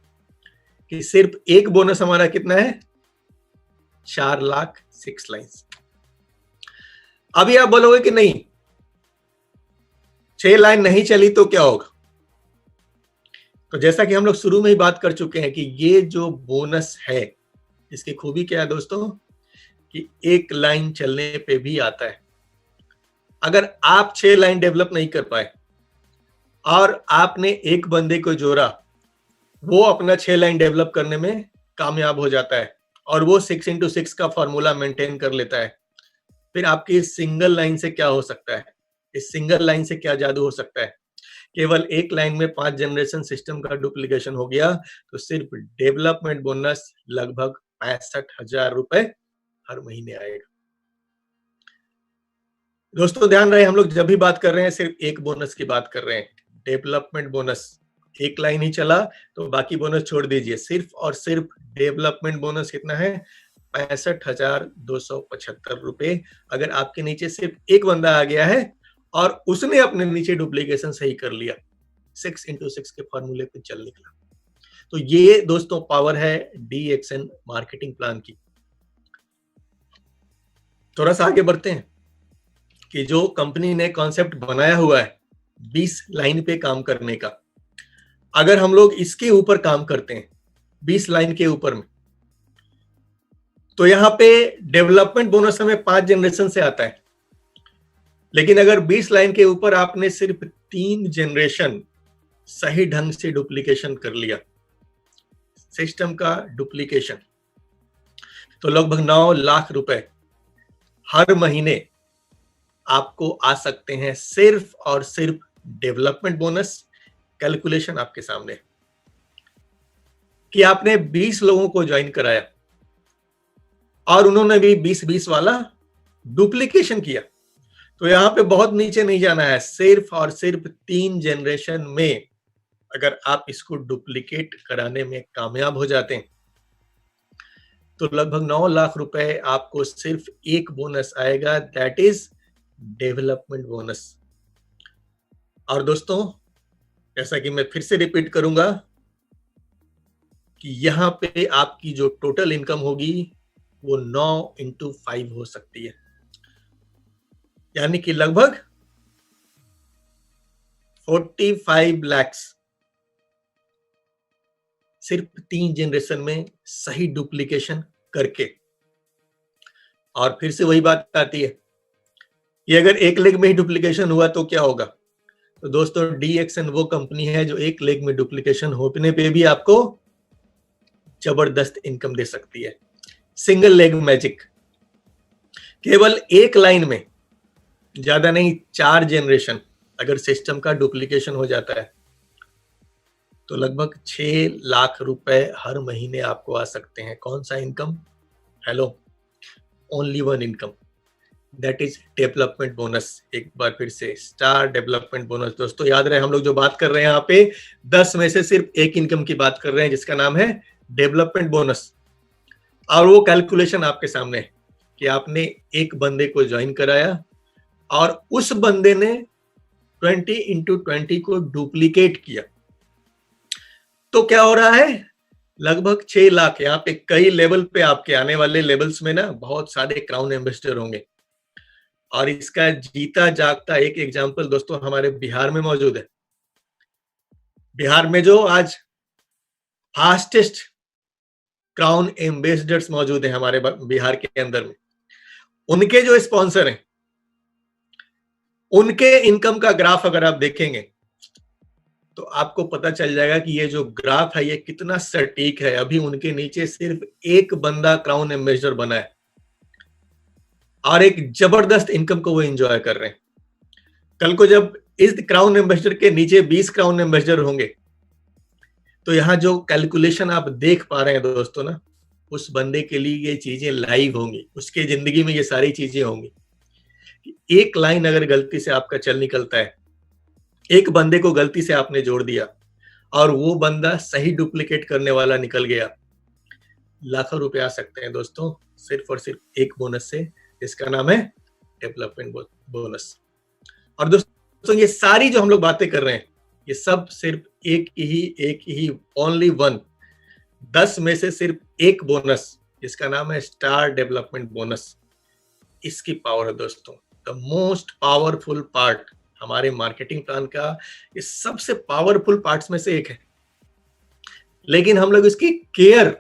कि सिर्फ एक बोनस हमारा कितना है? 4 लाख 6 लाइन्स। अभी आप बोलोगे कि नहीं 6 लाइन नहीं चली तो क्या होगा? तो जैसा कि हम लोग शुरू में ही बात कर चुके हैं कि ये जो बोनस है, इसकी खूबी क्या है दोस्तों, कि एक लाइन चलने पे भी आता है। अगर आप 6 लाइन डेवलप नहीं कर पाए और आपने एक बंदे को जोड़ा, वो अपना 6 लाइन डेवलप करने में कामयाब हो जाता है और वो 6x6 का फॉर्मूला मेंटेन कर लेता है, फिर आपकी सिंगल लाइन से क्या हो सकता है? इस सिंगल लाइन से क्या जादू हो सकता है? केवल एक लाइन में 5 जनरेशन सिस्टम का डुप्लीकेशन हो गया, तो सिर्फ डेवलपमेंट बोनस लगभग 65,000 रुपए हर महीने आएगा। दोस्तों ध्यान रहे, हम लोग जब भी बात कर रहे हैं सिर्फ एक बोनस की बात कर रहे हैं, डेवलपमेंट बोनस। एक लाइन ही चला तो बाकी बोनस छोड़ दीजिए, सिर्फ और सिर्फ डेवलपमेंट बोनस कितना है? 65,275 रुपए। अगर आपके नीचे सिर्फ एक बंदा आ गया है और उसने अपने नीचे डुप्लीकेशन सही कर लिया, 6x6 के फॉर्मूले पे चल निकला। तो ये दोस्तों पावर है DXN मार्केटिंग प्लान की। थोड़ा सा आगे बढ़ते हैं कि जो कंपनी ने कॉन्सेप्ट बनाया हुआ है 20 लाइन पे काम करने का, अगर हम लोग इसके ऊपर काम करते हैं 20 लाइन के ऊपर में, तो यहाँ पे डेवलपमेंट बोनस हमें 5 जनरेशन से आता है। लेकिन अगर 20 लाइन के ऊपर आपने सिर्फ 3 जनरेशन सही ढंग से डुप्लीकेशन कर लिया, सिस्टम का डुप्लीकेशन, तो लगभग 9 लाख रुपए हर महीने आपको आ सकते हैं सिर्फ और सिर्फ डेवलपमेंट बोनस। कैलकुलेशन आपके सामने कि आपने 20 लोगों को ज्वाइन कराया और उन्होंने भी 20-20 वाला डुप्लीकेशन किया, तो यहां पे बहुत नीचे नहीं जाना है, सिर्फ और सिर्फ 3 जनरेशन में अगर आप इसको डुप्लीकेट कराने में कामयाब हो जाते हैं, तो लगभग 9 लाख रुपए आपको सिर्फ एक बोनस आएगा, दैट इज डेवलपमेंट बोनस। और दोस्तों जैसा कि मैं फिर से रिपीट करूंगा कि यहां पे आपकी जो टोटल इनकम होगी वो 9 into 5 हो सकती है, यानी कि लगभग 45 लाख सिर्फ 3 जनरेशन में सही डुप्लीकेशन करके। और फिर से वही बात आती है कि अगर एक लेग में ही डुप्लीकेशन हुआ तो क्या होगा? तो दोस्तों DXN वो कंपनी है जो एक लेग में डुप्लीकेशन होने पे भी आपको जबरदस्त इनकम दे सकती है। सिंगल लेग मैजिक, केवल एक लाइन में, ज्यादा नहीं 4 जनरेशन अगर सिस्टम का डुप्लीकेशन हो जाता है, तो लगभग 6 लाख रुपए हर महीने आपको आ सकते हैं। कौन सा income? Hello, only one income, that is development bonus. एक बार फिर से स्टार डेवलपमेंट बोनस। दोस्तों याद रहे, हम लोग जो बात कर रहे हैं यहाँ पे 10 में से सिर्फ एक इनकम की बात कर रहे हैं जिसका नाम है डेवलपमेंट बोनस। और वो कैलकुलेशन आपके सामने है कि आपने एक बंदे को ज्वाइन कराया और उस बंदे ने 20 into 20 को डुप्लीकेट किया, तो क्या हो रहा है? लगभग 6 लाख। यहाँ पे कई लेवल पे, आपके आने वाले लेवल्स में ना बहुत सारे क्राउन एम्बेसडर होंगे, और इसका जीता जागता एक एग्जाम्पल दोस्तों हमारे बिहार में मौजूद है। बिहार में जो आज फास्टेस्ट क्राउन एम्बेसडर्स मौजूद हैं हमारे बिहार के अंदर में, उनके जो स्पॉन्सर हैं, उनके इनकम का ग्राफ अगर आप देखेंगे तो आपको पता चल जाएगा कि ये जो ग्राफ है ये कितना सटीक है। अभी उनके नीचे सिर्फ एक बंदा क्राउन एम्बेसडर बना है और एक जबरदस्त इनकम को वो एंजॉय कर रहे हैं। कल को जब इस क्राउन एम्बेसडर के नीचे 20 क्राउन एम्बेसडर होंगे तो यहाँ जो कैलकुलेशन आप देख पा रहे हैं दोस्तों ना, उस बंदे के लिए ये चीजें लाइव होंगी, उसके जिंदगी में ये सारी चीजें होंगी। एक लाइन अगर गलती से आपका चल निकलता है, एक बंदे को गलती से आपने जोड़ दिया और वो बंदा सही डुप्लीकेट करने वाला निकल गया, लाखों रुपए आ सकते हैं दोस्तों, सिर्फ और सिर्फ एक बोनस से, इसका नाम है डेवलपमेंट बोनस। और दोस्तों ये सारी जो हम लोग बातें कर रहे हैं, ये सब सिर्फ एक ही ओनली वन, 10 में से सिर्फ एक बोनस, जिसका नाम है स्टार डेवलपमेंट बोनस। इसकी पावर है दोस्तों, द मोस्ट पावरफुल पार्ट हमारे मार्केटिंग प्लान का, ये सबसे पावरफुल पार्ट्स में से एक है, लेकिन हम लोग इसकी केयर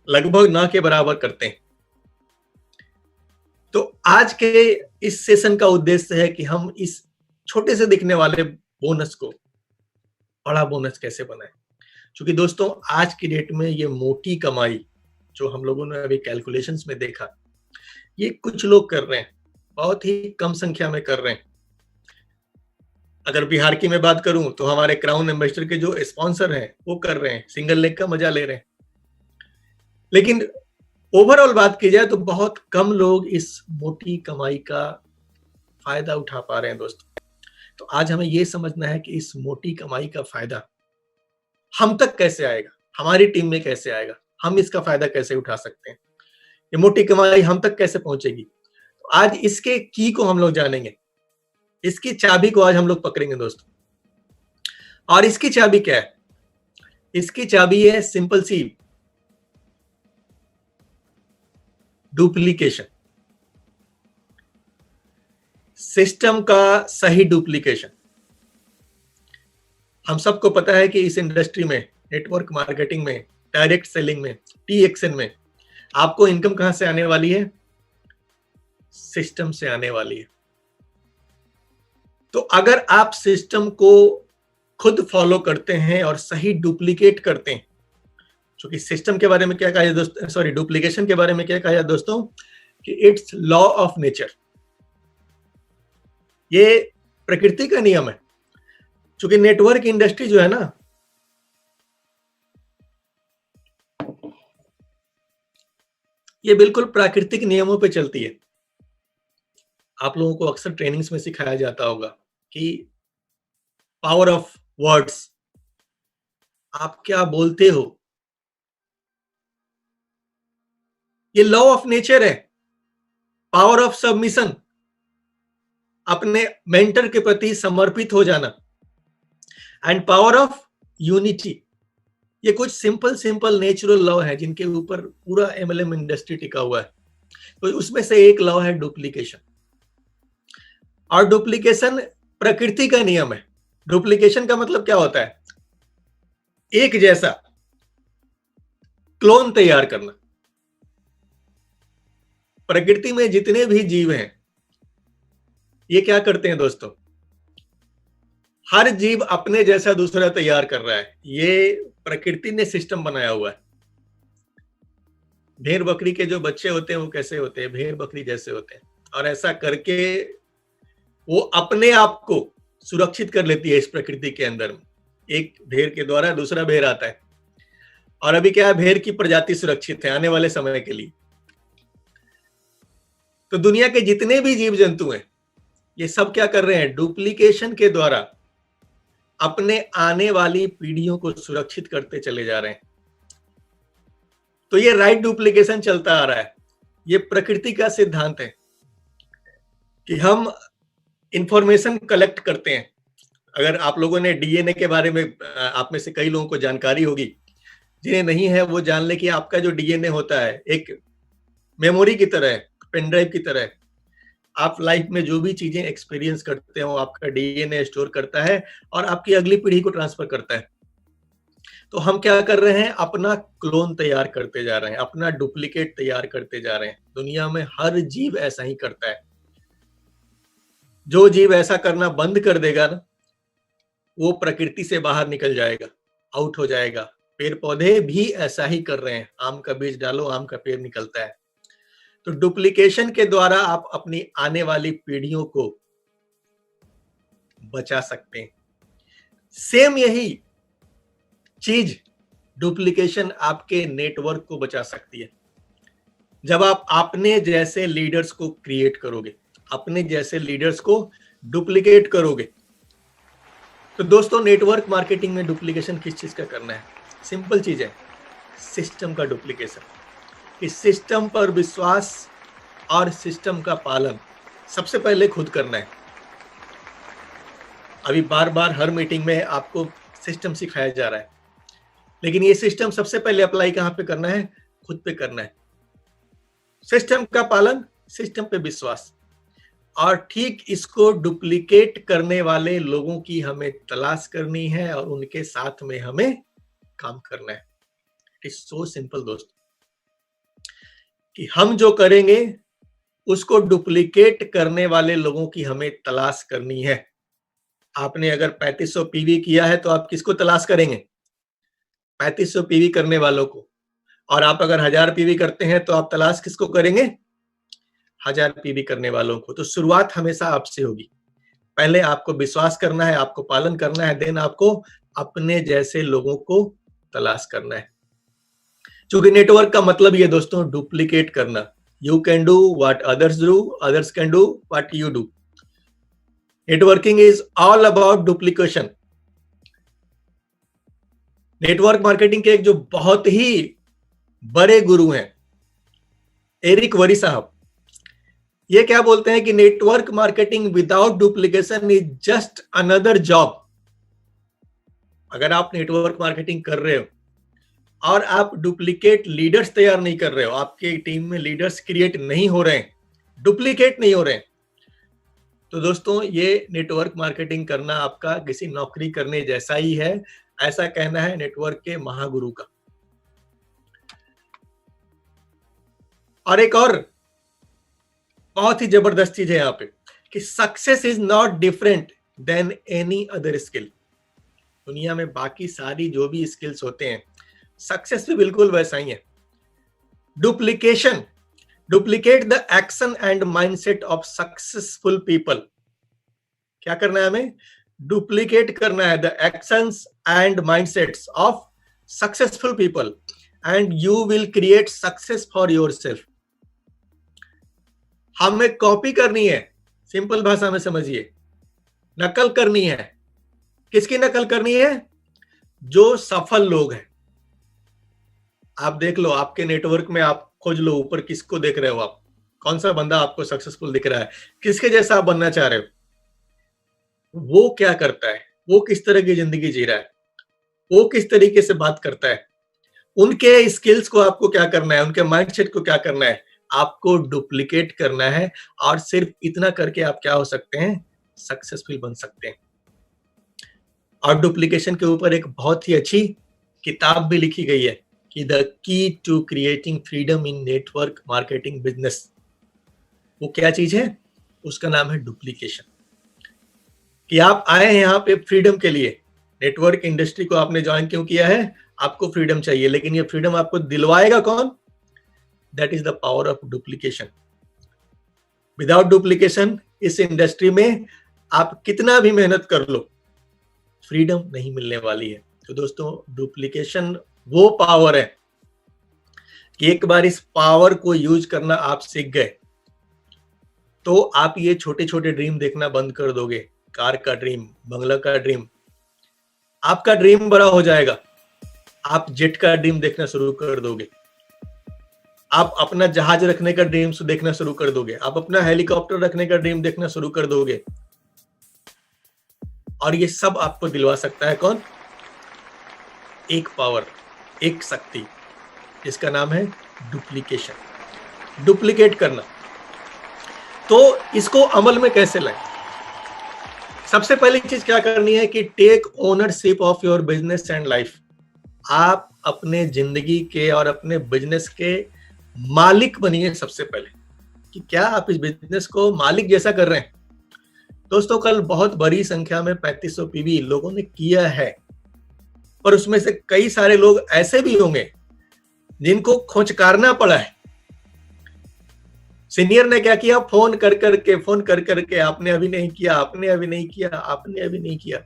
लगभग ना के बराबर करते हैं। तो आज के इस सेशन का उद्देश्य है कि हम इस छोटे से दिखने वाले बोनस को बड़ा बोनस कैसे बनाएं। क्योंकि दोस्तों आज की डेट में ये मोटी कमाई जो हम लोगों ने अभी कैलकुलेशंस में देखा, ये कुछ लोग कर रहे हैं, बहुत ही कम संख्या में कर रहे हैं। अगर बिहार की मैं बात करूं तो हमारे क्राउन एम्बेसडर के जो स्पॉन्सर हैं वो कर रहे हैं, सिंगल लेग का मजा ले रहे हैं। लेकिन ओवरऑल बात की जाए तो बहुत कम लोग इस मोटी कमाई का फायदा उठा पा रहे हैं दोस्तों। तो आज हमें ये समझना है कि इस मोटी कमाई का फायदा हम तक कैसे आएगा, हमारी टीम में कैसे आएगा, हम इसका फायदा कैसे उठा सकते हैं, ये मोटी कमाई हम तक कैसे पहुंचेगी। तो आज इसके की को हम लोग जानेंगे, इसकी चाबी को आज हम लोग पकड़ेंगे दोस्तों। और इसकी चाबी क्या है? इसकी चाबी है सिंपल सी, डुप्लीकेशन, सिस्टम का सही डुप्लीकेशन। हम सबको पता है कि इस इंडस्ट्री में, नेटवर्क मार्केटिंग में, डायरेक्ट सेलिंग में, TXN में आपको इनकम कहां से आने वाली है? सिस्टम से आने वाली है। तो अगर आप सिस्टम को खुद फॉलो करते हैं और सही डुप्लीकेट करते हैं, क्योंकि सिस्टम के बारे में क्या कहा है दोस्तों, सॉरी डुप्लीकेशन के बारे में क्या कहा है दोस्तों, कि इट्स लॉ ऑफ नेचर, ये प्रकृति का नियम है। क्योंकि नेटवर्क इंडस्ट्री जो है ना, ये बिल्कुल प्राकृतिक नियमों पे चलती है। आप लोगों को अक्सर ट्रेनिंग्स में सिखाया जाता होगा कि पावर ऑफ वर्ड्स, आप क्या बोलते हो, ये लॉ ऑफ नेचर है। पावर ऑफ सबमिशन, अपने मेंटर के प्रति समर्पित हो जाना, एंड पावर ऑफ यूनिटी, ये कुछ सिंपल नेचुरल लॉ है जिनके ऊपर पूरा MLM इंडस्ट्री टिका हुआ है। तो उसमें से एक लॉ है डुप्लीकेशन। और डुप्लीकेशन प्रकृति का नियम है। डुप्लीकेशन का मतलब क्या होता है? एक जैसा क्लोन तैयार करना। प्रकृति में जितने भी जीव हैं, ये क्या करते हैं दोस्तों? हर जीव अपने जैसा दूसरा तैयार कर रहा है। ये प्रकृति ने सिस्टम बनाया हुआ है। भेड़ बकरी के जो बच्चे होते हैं वो कैसे होते हैं? भेड़ बकरी जैसे होते हैं। और ऐसा करके वो अपने आप को सुरक्षित कर लेती है इस प्रकृति के अंदर में। एक भेड़ के द्वारा दूसरा भेड़ आता है। और अभी क्या है, भेड़ की प्रजाति सुरक्षित है आने वाले समय के लिए। तो दुनिया के जितने भी जीव जंतु हैं, ये सब क्या कर रहे हैं? डुप्लीकेशन के द्वारा अपने आने वाली पीढ़ियों को सुरक्षित करते चले जा रहे हैं। तो ये राइट डुप्लीकेशन चलता आ रहा है। ये प्रकृति का सिद्धांत है कि हम इंफॉर्मेशन कलेक्ट करते हैं। अगर आप लोगों ने DNA के बारे में, आप में से कई लोगों को जानकारी होगी, जिन्हें नहीं है वो जान ले कि आपका जो DNA होता है एक मेमोरी की तरह है, पेन ड्राइव की तरह है। आप लाइफ में जो भी चीजें एक्सपीरियंस करते हो, आपका DNA स्टोर करता है और आपकी अगली पीढ़ी को ट्रांसफर करता है। तो हम क्या कर रहे हैं, अपना क्लोन तैयार करते जा रहे हैं, अपना डुप्लीकेट तैयार करते जा रहे हैं। दुनिया में हर जीव ऐसा ही करता है। जो जीव ऐसा करना बंद कर देगा ना, वो प्रकृति से बाहर निकल जाएगा, आउट हो जाएगा। पेड़ पौधे भी ऐसा ही कर रहे हैं। आम का बीज डालो, आम का पेड़ निकलता है। तो डुप्लीकेशन के द्वारा आप अपनी आने वाली पीढ़ियों को बचा सकते हैं। सेम यही चीज डुप्लीकेशन आपके नेटवर्क को बचा सकती है। जब आप अपने जैसे लीडर्स को क्रिएट करोगे, अपने जैसे लीडर्स को डुप्लीकेट करोगे। तो दोस्तों, नेटवर्क मार्केटिंग में डुप्लीकेशन किस चीज का करना है? सिंपल चीज है, सिस्टम का डुप्लीकेशन। इस सिस्टम पर विश्वास और सिस्टम का पालन सबसे पहले खुद करना है। अभी बार बार हर मीटिंग में आपको सिस्टम सिखाया जा रहा है, लेकिन ये सिस्टम सबसे पहले अप्लाई कहां पे करना है? खुद पे करना है। सिस्टम का पालन, सिस्टम पे विश्वास, और ठीक इसको डुप्लीकेट करने वाले लोगों की हमें तलाश करनी है और उनके साथ में हमें काम करना है। इट इज सो सिंपल दोस्त, कि हम जो करेंगे उसको डुप्लीकेट करने वाले लोगों की हमें तलाश करनी है। आपने अगर 3500 पीवी किया है तो आप किसको तलाश करेंगे? 3500 पीवी करने वालों को। और आप अगर 1000 पीवी करते हैं तो आप तलाश किसको करेंगे? 1000 पीवी करने वालों को। तो शुरुआत हमेशा आपसे होगी। पहले आपको विश्वास करना है, आपको पालन करना है, देन आपको अपने जैसे लोगों को तलाश करना है। क्योंकि नेटवर्क का मतलब ये दोस्तों, डुप्लीकेट करना। You can do what others do, others can do what you do. Networking is all about duplication. Network marketing के एक जो बहुत ही बड़े गुरु हैं, एरिक वरी साहब, ये क्या बोलते हैं कि network marketing without duplication is just another job. अगर आप नेटवर्क मार्केटिंग कर रहे हो और आप डुप्लीकेट लीडर्स तैयार नहीं कर रहे हो, आपके टीम में लीडर्स क्रिएट नहीं हो रहे हैं, डुप्लीकेट नहीं हो रहे हैं, तो दोस्तों ये नेटवर्क मार्केटिंग करना आपका किसी नौकरी करने जैसा ही है। ऐसा कहना है नेटवर्क के महागुरु का। और एक और बहुत ही जबरदस्त चीज है यहाँ पे, कि success is not different than any other skill. दुनिया में बाकी सारी जो भी स्किल्स होते हैं, सक्सेस भी बिल्कुल वैसा ही है। Duplication, duplicate the action and mindset of successful people. क्या करना है हमें? डुप्लीकेट करना है the actions and mindsets of successful people and you will create success for yourself. हमें कॉपी करनी है, सिंपल भाषा में समझिए, नकल करनी है। किसकी नकल करनी है? जो सफल लोग हैं। आप देख लो, आपके नेटवर्क में आप खोज लो, ऊपर किसको देख रहे हो आप, कौन सा बंदा आपको सक्सेसफुल दिख रहा है, किसके जैसा आप बनना चाह रहे हो, वो क्या करता है, वो किस तरह की जिंदगी जी रहा है, वो किस तरीके से बात करता है, उनके स्किल्स को आपको क्या करना है, उनके माइंडसेट को क्या करना है, आपको डुप्लीकेट करना है। और सिर्फ इतना करके आप क्या हो सकते हैं? सक्सेसफुल बन सकते हैं। और डुप्लीकेशन के ऊपर एक बहुत ही अच्छी किताब भी लिखी गई है कि the key to creating freedom in network marketing business. वो क्या चीज है? उसका नाम है डुप्लीकेशन। कि आप आए हैं यहाँ पे फ्रीडम के लिए, नेटवर्क इंडस्ट्री को आपने ज्वाइन क्यों किया है? आपको फ्रीडम चाहिए, लेकिन ये फ्रीडम आपको दिलवाएगा कौन? That is the power of duplication. Without duplication इस इंडस्ट्री में आप कितना भी मेहनत कर लो, फ्रीडम नहीं मिलने वाली है। तो दोस्तों, डुप्लीकेशन वो पावर है कि एक बार इस पावर को यूज करना आप सीख गए तो आप ये छोटे छोटे ड्रीम देखना बंद कर दोगे। कार का ड्रीम, बंगला का ड्रीम, आपका ड्रीम बड़ा हो जाएगा। आप जेट का ड्रीम देखना शुरू कर दोगे, आप अपना जहाज रखने का ड्रीम देखना शुरू कर दोगे, आप अपना हेलीकॉप्टर रखने का ड्रीम देखना शुरू कर दोगे। और ये सब आपको दिलवा सकता है कौन? एक पावर, एक शक्ति, इसका नाम है डुप्लीकेशन, डुप्लीकेट करना। तो इसको अमल में कैसे लाएं? सबसे पहली चीज क्या करनी है कि take ownership of your business and life. आप अपने जिंदगी के और अपने बिजनेस के मालिक बनिए सबसे पहले, कि क्या आप इस बिजनेस को मालिक जैसा कर रहे हैं। दोस्तों, कल बहुत बड़ी संख्या में 3500 पीवी लोगों ने किया है, पर उसमें से कई सारे लोग ऐसे भी होंगे जिनको खोचकारना पड़ा है। सीनियर ने क्या किया, फोन कर करके आपने अभी नहीं किया, आपने अभी नहीं किया, आपने अभी नहीं किया।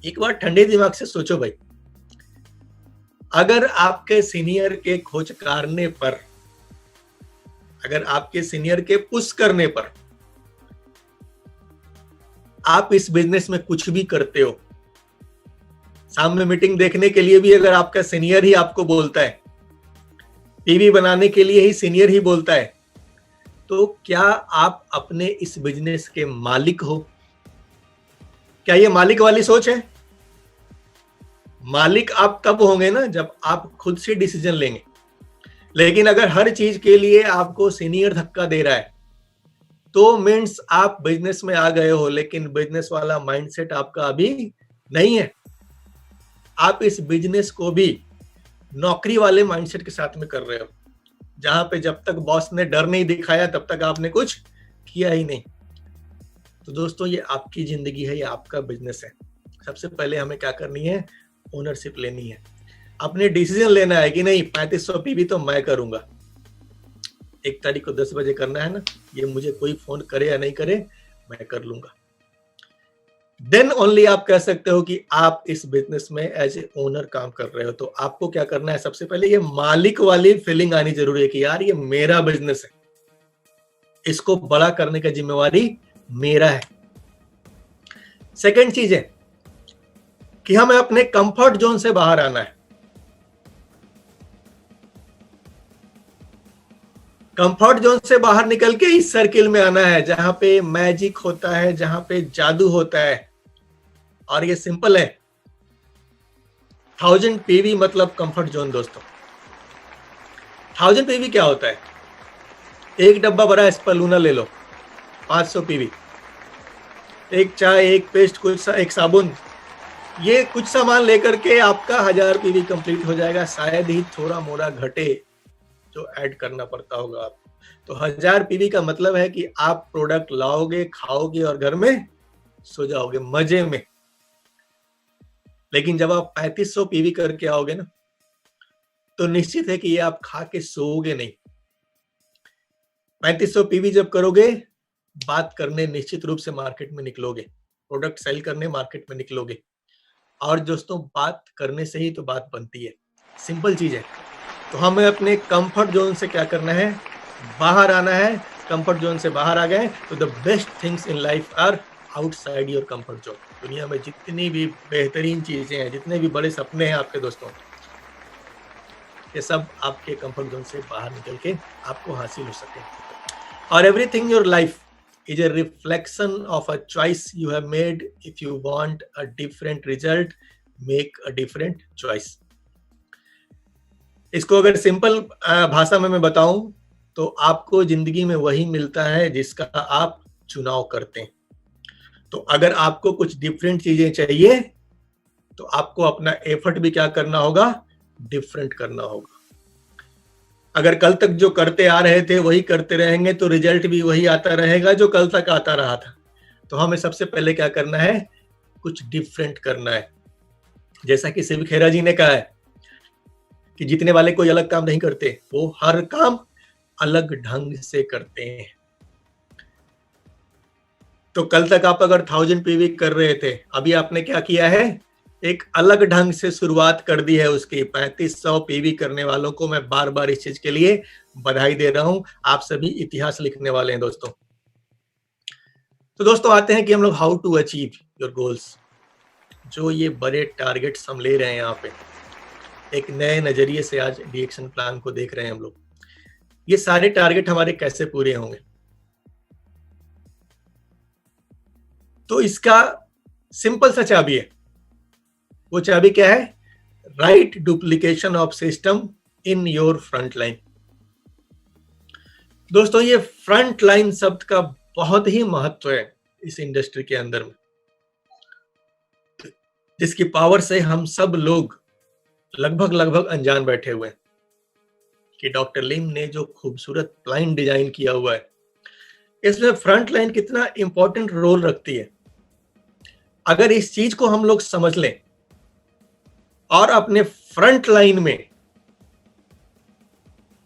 एक बार ठंडे दिमाग से सोचो भाई, अगर आपके सीनियर के खोचकारने पर, अगर आपके सीनियर के पुश करने पर आप इस बिजनेस में कुछ भी करते हो, सामने मीटिंग देखने के लिए भी अगर आपका सीनियर ही आपको बोलता है, पीवी बनाने के लिए ही सीनियर ही बोलता है, तो क्या आप अपने इस बिजनेस के मालिक हो? क्या ये मालिक वाली सोच है? मालिक आप तब होंगे ना जब आप खुद से डिसीजन लेंगे। लेकिन अगर हर चीज के लिए आपको सीनियर धक्का दे रहा है, तो मीन्स आप बिजनेस में आ गए हो, लेकिन बिजनेस वाला माइंडसेट आपका अभी नहीं है। आप इस बिजनेस को भी नौकरी वाले माइंडसेट के साथ में कर रहे हो, जहां पे जब तक बॉस ने डर नहीं दिखाया तब तक आपने कुछ किया ही नहीं। तो दोस्तों, ये आपकी जिंदगी है, ये आपका बिजनेस है। सबसे पहले हमें क्या करनी है, ओनरशिप लेनी है। अपने डिसीजन लेना है कि नहीं 3500 पीवी तो मैं करूंगा, 1 तारीख को 10 बजे करना है ना, ये मुझे कोई फोन करे या नहीं करे, मैं कर लूंगा। देन ओनली आप कह सकते हो कि आप इस बिजनेस में एज ए ओनर काम कर रहे हो। तो आपको क्या करना है, सबसे पहले ये मालिक वाली फीलिंग आनी जरूरी है कि यार ये मेरा बिजनेस है, इसको बड़ा करने का जिम्मेवारी मेरा है। सेकंड चीज है कि हमें अपने कंफर्ट जोन से बाहर आना है। कंफर्ट जोन से बाहर निकल के इस सर्किल में आना है जहां पे मैजिक होता है, जहां पे जादू होता है। और ये सिंपल है, 1000 पीवी मतलब कंफर्ट जोन। दोस्तों, 1000 पीवी क्या होता है? एक डब्बा भरा स्पलूना ले लो, 500 पीवी, एक चाय, एक पेस्ट, कुछ एक साबुन, ये कुछ सामान लेकर के आपका 1000 पीवी कंप्लीट हो जाएगा। शायद ही थोड़ा मोड़ा घटे जो ऐड करना पड़ता होगा आप। तो 1000 पीवी का मतलब है कि आप प्रोडक्ट लाओगे, खाओगे और घर में सो जाओगे मजे में। लेकिन जब आप 3500 पीवी करके आओगे ना, तो निश्चित है कि ये आप खा के सोओगे नहीं। 3500 पीवी जब करोगे, बात करने निश्चित रूप से मार्केट में निकलोगे, प्रोडक्ट सेल करने मार्केट में निकलोगे। और दोस्तों, बात करने से ही तो बात बनती है, सिंपल चीज है। तो हमें अपने कंफर्ट जोन से क्या करना है, बाहर आना है। कंफर्ट जोन से बाहर आ गए तो the best things in life are outside your comfort zone. दुनिया में जितनी भी बेहतरीन चीजें हैं, जितने भी बड़े सपने हैं आपके दोस्तों, ये सब आपके कंफर्ट जोन से बाहर निकल के आपको हासिल हो सके। और everything your life is a reflection of a choice you have made. If you want a different result, make a different choice. इसको अगर सिंपल भाषा में मैं बताऊं तो आपको जिंदगी में वही मिलता है जिसका आप चुनाव करते हैं। तो अगर आपको कुछ डिफरेंट चीजें चाहिए तो आपको अपना एफर्ट भी क्या करना होगा, डिफरेंट करना होगा। अगर कल तक जो करते आ रहे थे वही करते रहेंगे तो रिजल्ट भी वही आता रहेगा जो कल तक आता रहा था। तो हमें सबसे पहले क्या करना है, कुछ डिफरेंट करना है। जैसा कि शिव खेरा जी ने कहा है कि जीतने वाले कोई अलग काम नहीं करते, वो हर काम अलग ढंग से करते हैं। तो कल तक आप अगर 1000 पीवी कर रहे थे, अभी आपने क्या किया है, एक अलग ढंग से शुरुआत कर दी है उसकी। 3500 पीवी करने वालों को मैं बार बार इस चीज के लिए बधाई दे रहा हूं। आप सभी इतिहास लिखने वाले हैं दोस्तों। तो दोस्तों, आते हैं कि हम लोग how to achieve your goals. जो ये बड़े टारगेट्स हम ले रहे हैं यहाँ पे, एक नए नजरिए से आज डिएक्शन प्लान को देख रहे हैं हम लोग। ये सारे टारगेट हमारे कैसे पूरे होंगे? तो इसका सिंपल सा चाबी है। वो चाबी क्या है? Right duplication of system in your front line. दोस्तों, ये फ्रंट लाइन शब्द का बहुत ही महत्व है इस इंडस्ट्री के अंदर में, जिसकी पावर से हम सब लोग लगभग अनजान बैठे हुए हैं कि डॉक्टर लिम ने जो खूबसूरत प्लान डिजाइन किया हुआ है, इसमें फ्रंट लाइन कितना इंपॉर्टेंट रोल रखती है। अगर इस चीज को हम लोग समझ लें और अपने फ्रंट लाइन में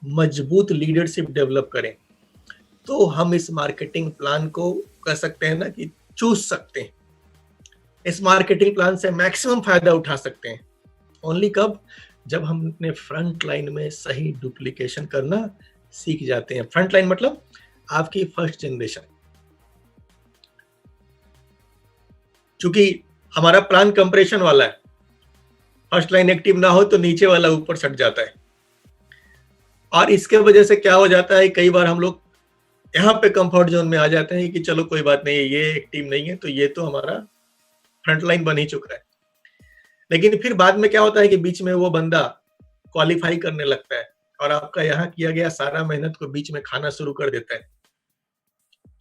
मजबूत लीडरशिप डेवलप करें, तो हम इस मार्केटिंग प्लान को कह सकते हैं ना कि चूस सकते हैं। इस मार्केटिंग प्लान से मैक्सिमम फायदा उठा सकते हैं। ओनली कब? जब हम अपने फ्रंट लाइन में सही डुप्लीकेशन करना सीख जाते हैं। फ्रंट लाइन मतलब आपकी फर्स्ट जनरेशन। चूंकि हमारा प्लान कंप्रेशन वाला है, फर्स्ट लाइन एक्टिव ना हो तो नीचे वाला ऊपर सट जाता है, और इसके वजह से क्या हो जाता है, कई बार हम लोग यहाँ पे कंफर्ट जोन में आ जाते हैं कि चलो कोई बात नहीं है, ये एक्टिव नहीं है तो ये तो हमारा फ्रंट लाइन बन ही चुका है। लेकिन फिर बाद में क्या होता है कि बीच में वो बंदा क्वालिफाई करने लगता है और आपका यहाँ किया गया सारा मेहनत को बीच में खाना शुरू कर देता है,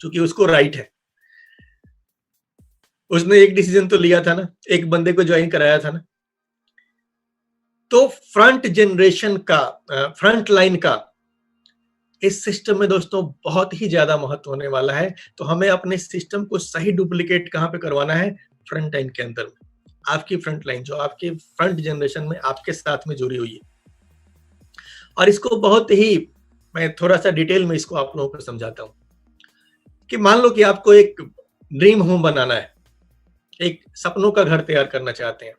क्योंकि उसको राइट है। उसने एक डिसीजन तो लिया था ना, एक बंदे को ज्वाइन कराया था ना। तो फ्रंट जनरेशन का, फ्रंट लाइन का इस सिस्टम में दोस्तों बहुत ही ज्यादा महत्व होने वाला है। तो हमें अपने सिस्टम को सही डुप्लीकेट कहाँ पे करवाना है? फ्रंट लाइन के अंदर में। आपकी फ्रंट लाइन जो आपके फ्रंट जनरेशन में आपके साथ में जुड़ी हुई है, और इसको बहुत ही मैं थोड़ा सा डिटेल में इसको आप लोगों को समझाता हूं कि मान लो कि आपको एक ड्रीम होम बनाना है, एक सपनों का घर तैयार करना चाहते हैं।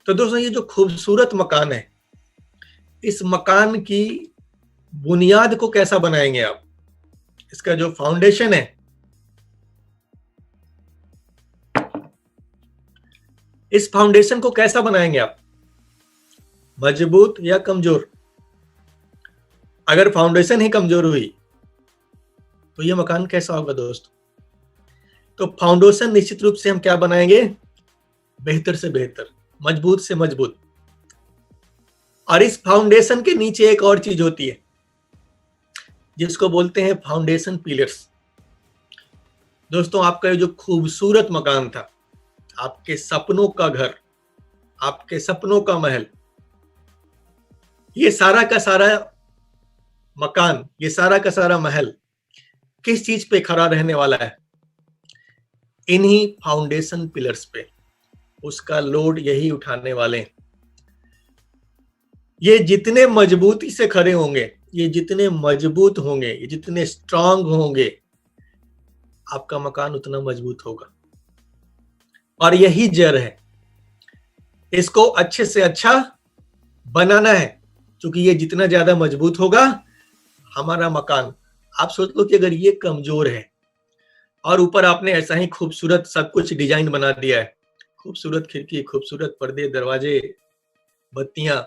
तो दोस्तों ये जो खूबसूरत मकान है, इस मकान की बुनियाद को कैसा बनाएंगे आप? इसका जो फाउंडेशन है, इस फाउंडेशन को कैसा बनाएंगे आप? मजबूत या कमजोर? अगर फाउंडेशन ही कमजोर हुई तो ये मकान कैसा होगा दोस्तों? तो फाउंडेशन निश्चित रूप से हम क्या बनाएंगे? बेहतर से बेहतर, मजबूत से मजबूत। और इस फाउंडेशन के नीचे एक और चीज होती है जिसको बोलते हैं फाउंडेशन पिलर्स। दोस्तों आपका ये जो खूबसूरत मकान था, आपके सपनों का घर, आपके सपनों का महल, ये सारा का सारा मकान, ये सारा का सारा महल किस चीज पे खड़ा रहने वाला है? इन्हीं फाउंडेशन पिलर्स पे। उसका लोड यही उठाने वाले हैं। ये जितने मजबूती से खड़े होंगे, ये जितने मजबूत होंगे, ये जितने स्ट्रांग होंगे, आपका मकान उतना मजबूत होगा। और यही जड़ है, इसको अच्छे से अच्छा बनाना है, क्योंकि ये जितना ज्यादा मजबूत होगा हमारा मकान। आप सोच लो कि अगर ये कमजोर है और ऊपर आपने ऐसा ही खूबसूरत सब कुछ डिजाइन बना दिया है, खूबसूरत खिड़की, खूबसूरत पर्दे, दरवाजे, बत्तियां,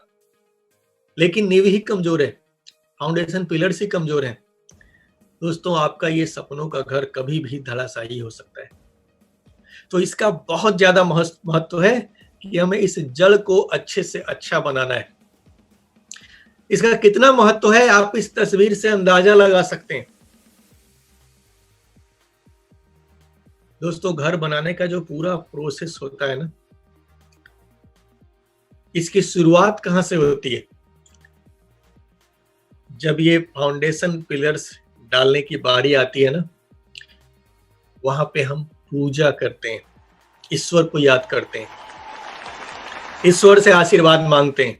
लेकिन नींव ही कमजोर है, फाउंडेशन पिलर्स ही कमजोर हैं, दोस्तों आपका ये सपनों का घर कभी भी धराशायी हो सकता है। तो इसका बहुत ज्यादा महत्व है कि हमें इस जड़ को अच्छे से अच्छा बनाना है। इसका कितना महत्व है आप इस तस्वीर से अंदाजा लगा सकते हैं। दोस्तों घर बनाने का जो पूरा प्रोसेस होता है ना, इसकी शुरुआत कहां से होती है? जब ये फाउंडेशन पिलर्स डालने की बारी आती है ना, वहां पे हम पूजा करते हैं, ईश्वर को याद करते हैं, ईश्वर से आशीर्वाद मांगते हैं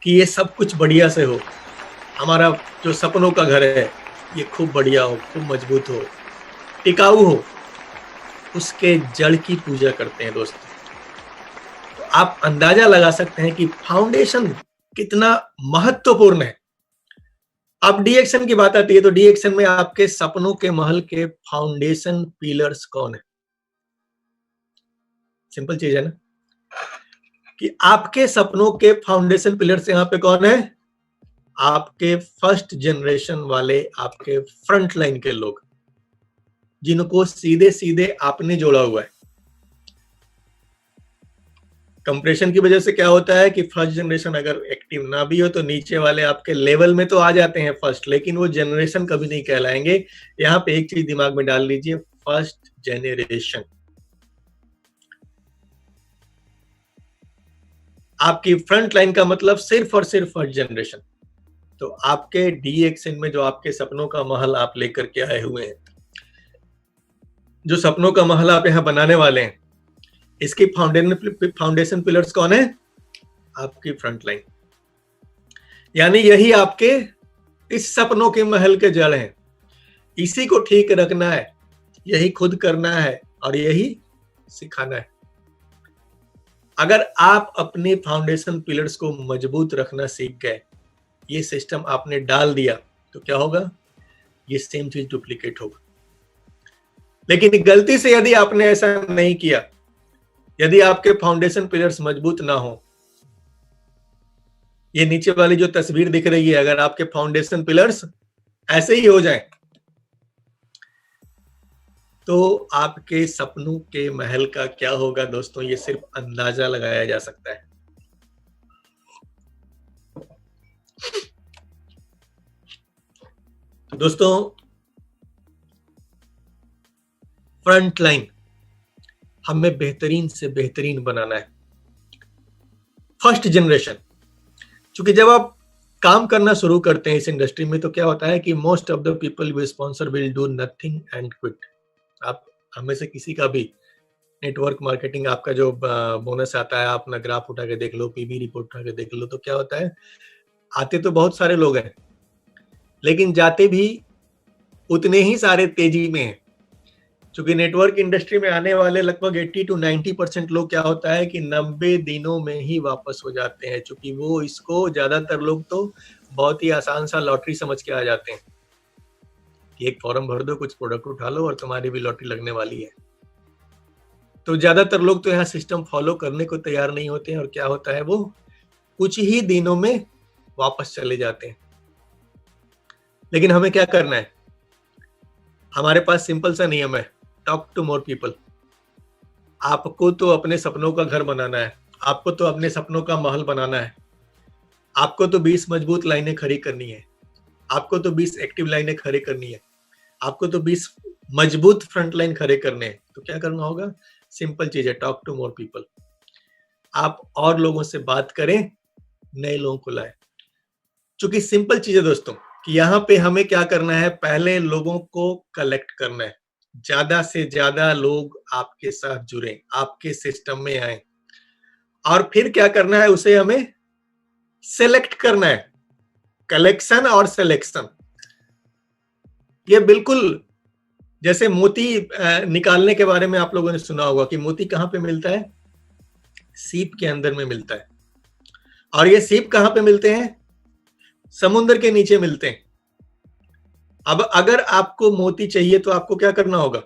कि ये सब कुछ बढ़िया से हो, हमारा जो सपनों का घर है ये खूब बढ़िया हो, खूब मजबूत हो, टिकाऊ हो। उसके जड़ की पूजा करते हैं दोस्तों। तो आप अंदाजा लगा सकते हैं कि फाउंडेशन कितना महत्वपूर्ण है। अब डी एक्शन की बात आती है, तो डी एक्शन में आपके सपनों के महल के फाउंडेशन पिलर्स कौन है? सिंपल चीज है ना कि आपके सपनों के फाउंडेशन पिलर्स यहाँ पे कौन है? आपके फर्स्ट जनरेशन वाले, आपके फ्रंट लाइन के लोग, जिनको सीधे सीधे आपने जोड़ा हुआ है। कंप्रेशन की वजह से क्या होता है कि फर्स्ट जनरेशन अगर एक्टिव ना भी हो तो नीचे वाले आपके लेवल में तो आ जाते हैं फर्स्ट, लेकिन वो जनरेशन कभी नहीं कहलाएंगे। यहाँ पे एक चीज दिमाग में डाल लीजिए, फर्स्ट जनरेशन। आपकी फ्रंट लाइन का मतलब सिर्फ और सिर्फ फर्स्ट जनरेशन। तो आपके DXN में जो आपके सपनों का महल आप लेकर के आए हुए हैं, जो सपनों का महल आप यहाँ बनाने वाले हैं, इसकी फाउंडेशन पिलर्स कौन है? आपकी फ्रंट लाइन। यानी यही आपके इस सपनों के महल के जड़ हैं। इसी को ठीक रखना है, यही खुद करना है और यही सिखाना है। अगर आप अपने फाउंडेशन पिलर्स को मजबूत रखना सीख गए, ये सिस्टम आपने डाल दिया, तो क्या होगा? ये सेम चीज डुप्लीकेट होगा। लेकिन गलती से यदि आपने ऐसा नहीं किया, यदि आपके फाउंडेशन पिलर्स मजबूत ना हो, ये नीचे वाली जो तस्वीर दिख रही है, अगर आपके फाउंडेशन पिलर्स ऐसे ही हो जाएं, तो आपके सपनों के महल का क्या होगा दोस्तों, ये सिर्फ अंदाजा लगाया जा सकता है। तो दोस्तों, फ्रंट लाइन हमें बेहतरीन से बेहतरीन बनाना है। फर्स्ट जनरेशन, क्योंकि जब आप काम करना शुरू करते हैं इस इंडस्ट्री में, तो क्या होता है कि most of the people we sponsor will do nothing and quit. आप हमें से किसी का भी नेटवर्क मार्केटिंग, आपका जो बोनस आता है, आप अपना ग्राफ उठा के देख लो, पीबी रिपोर्ट उठा के देख लो, तो क्या होता है, आते तो बहुत सारे लोग हैं, लेकिन जाते भी उतने ही सारे तेजी में हैं। क्योंकि नेटवर्क इंडस्ट्री में आने वाले लगभग 80 to 90% लोग, क्या होता है कि 90 दिनों में ही वापस हो जाते हैं। क्योंकि वो इसको ज्यादातर लोग तो बहुत ही आसान सा लॉटरी समझ के आ जाते हैं कि एक फॉर्म भर दो, कुछ प्रोडक्ट उठा लो और तुम्हारी भी लॉटरी लगने वाली है। तो ज्यादातर लोग तो यहाँ सिस्टम फॉलो करने को तैयार नहीं होते हैं, और क्या होता है, वो कुछ ही दिनों में वापस चले जाते हैं। लेकिन हमें क्या करना है? हमारे पास सिंपल सा नियम है, टॉक टू मोर पीपल। आपको तो अपने सपनों का घर बनाना है, आपको तो अपने सपनों का महल बनाना है, आपको तो 20 मजबूत लाइनें खड़ी करनी है, आपको तो 20 एक्टिव लाइनें खड़ी करनी है, आपको तो 20 मजबूत फ्रंट लाइन खड़े करने हैं। तो क्या करना होगा? सिंपल चीज है, टॉक टू मोर पीपल। आप और लोगों से बात करें, नए लोगों को लाए। चूंकि सिंपल चीज है दोस्तों कि यहाँ पे हमें क्या करना है, पहले लोगों को कलेक्ट करना है, ज्यादा से ज्यादा लोग आपके साथ जुड़े, आपके सिस्टम में आए, और फिर क्या करना है, उसे हमें सेलेक्ट करना है। कलेक्शन और सिलेक्शन, ये बिल्कुल जैसे मोती निकालने के बारे में आप लोगों ने सुना होगा कि मोती कहाँ पे मिलता है? सीप के अंदर में मिलता है। और ये सीप कहाँ पे मिलते हैं? समुद्र के नीचे मिलते हैं। अब अगर आपको मोती चाहिए तो आपको क्या करना होगा?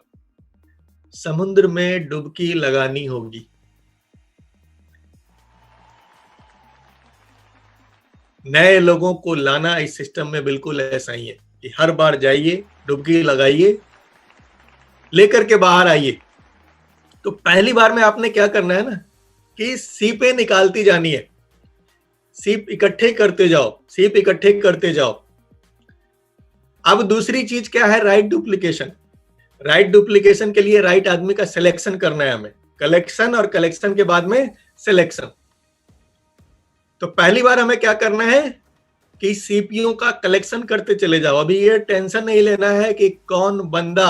समुद्र में डुबकी लगानी होगी। नए लोगों को लाना इस सिस्टम में बिल्कुल ऐसा ही है कि हर बार जाइए, डुबकी लगाइए, लेकर के बाहर आइए। तो पहली बार में आपने क्या करना है ना, कि सीपें निकालती जानी है, सीप इकट्ठे करते जाओ, सीप इकट्ठे करते जाओ। अब दूसरी चीज क्या है? Right duplication. राइट डुप्लीकेशन के लिए राइट आदमी का सिलेक्शन करना है हमें, कलेक्शन और कलेक्शन के बाद में सिलेक्शन। तो पहली बार हमें क्या करना है कि सीपीओ का कलेक्शन करते चले जाओ। अभी ये टेंशन नहीं लेना है कि कौन बंदा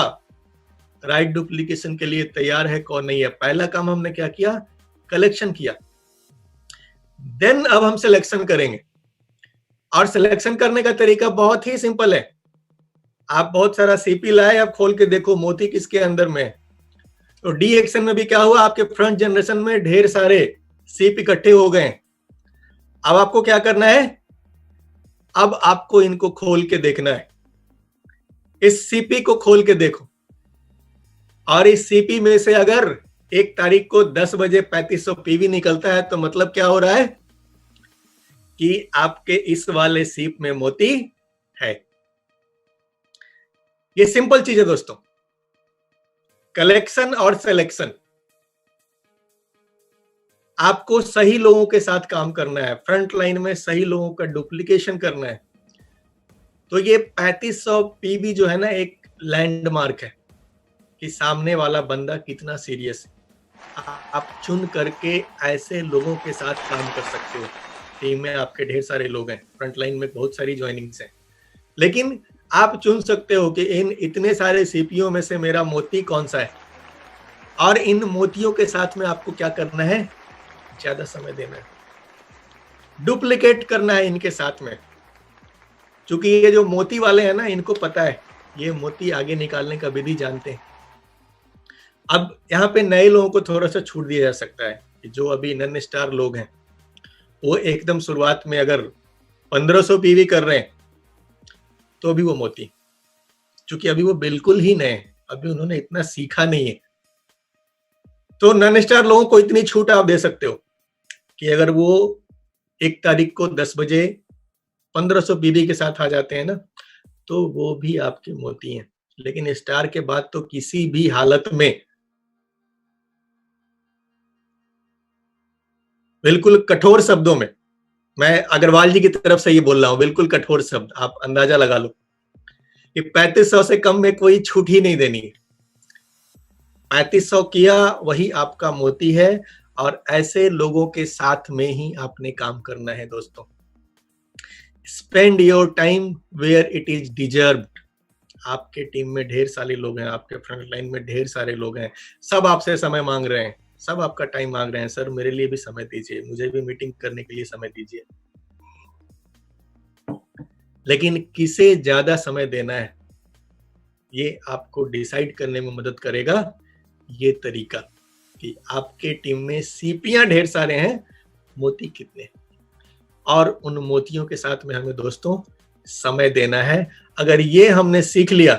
राइट डुप्लीकेशन के लिए तैयार है, कौन नहीं है। पहला काम हमने क्या किया? कलेक्शन किया। देन अब हम सिलेक्शन करेंगे, और सिलेक्शन करने का तरीका बहुत ही सिंपल है। आप बहुत सारा सीपी लाए, आप खोल के देखो मोती किसके अंदर में है। तो DXN में भी क्या हुआ, आपके फ्रंट जनरेशन में ढेर सारे सीप इकट्ठे हो गए। अब आपको क्या करना है? अब आपको इनको खोल के देखना है। इस सीपी को खोल के देखो, और इस सीपी में से अगर 1 तारीख को 10 बजे 3500 पीवी निकलता है, तो मतलब क्या हो रहा है कि आपके इस वाले सीप में मोती है। ये सिंपल चीज है दोस्तों, कलेक्शन और सिलेक्शन। आपको सही लोगों के साथ काम करना है, फ्रंट लाइन में सही लोगों का डुप्लीकेशन करना है। तो ये 3500 पीवी जो है ना, एक लैंडमार्क है कि सामने वाला बंदा कितना सीरियस है। आप चुन करके ऐसे लोगों के साथ काम कर सकते हो। टीम में आपके ढेर सारे लोग हैं, फ्रंटलाइन में बहुत सारी ज्वाइनिंग्स हैं, लेकिन आप चुन सकते हो कि इन इतने सारे सीपीओ में से मेरा मोती कौन सा है, और इन मोतियों के साथ में आपको क्या करना है, ज्यादा समय देना है, डुप्लीकेट करना है इनके साथ में। क्योंकि ये जो मोती वाले हैं ना, इनको पता है, ये मोती आगे निकालने का विधि जानते हैं। अब यहाँ पे नए लोगों को थोड़ा सा छूट दिया जा सकता है कि जो अभी नन स्टार लोग हैं, वो एकदम शुरुआत में अगर 1500 पीवी कर रहे हैं तो भी वो मोती, क्योंकि अभी वो बिल्कुल ही नए हैं, अभी उन्होंने इतना सीखा नहीं है। तो नन स्टार लोगों को इतनी छूट आप दे सकते हो कि अगर वो 1 तारीख को 10 बजे 1500 पीवी के साथ आ जाते हैं ना, तो वो भी आपके मोती हैं। लेकिन स्टार के बाद तो किसी भी हालत में, बिल्कुल कठोर शब्दों में, मैं अग्रवाल जी की तरफ से ये बोल रहा हूं, बिल्कुल कठोर शब्द, आप अंदाजा लगा लो कि 3500 से कम में कोई छूट ही नहीं देनी है। 3500 किया वही आपका मोती है, और ऐसे लोगों के साथ में ही आपने काम करना है दोस्तों। Spend your time where it is deserved. आपके टीम में ढेर सारे लोग हैं, आपके फ्रंट लाइन में ढेर सारे लोग हैं, सब आपसे समय मांग रहे हैं, सब आपका टाइम मांग रहे हैं, सर मेरे लिए भी समय दीजिए, मुझे भी मीटिंग करने के लिए समय दीजिए। लेकिन किसे ज्यादा समय देना है, ये आपको डिसाइड करने में मदद करेगा ये तरीका कि आपके टीम में सीपियां ढेर सारे हैं, मोती कितने, और उन मोतियों के साथ में हमें दोस्तों समय देना है। अगर ये हमने सीख लिया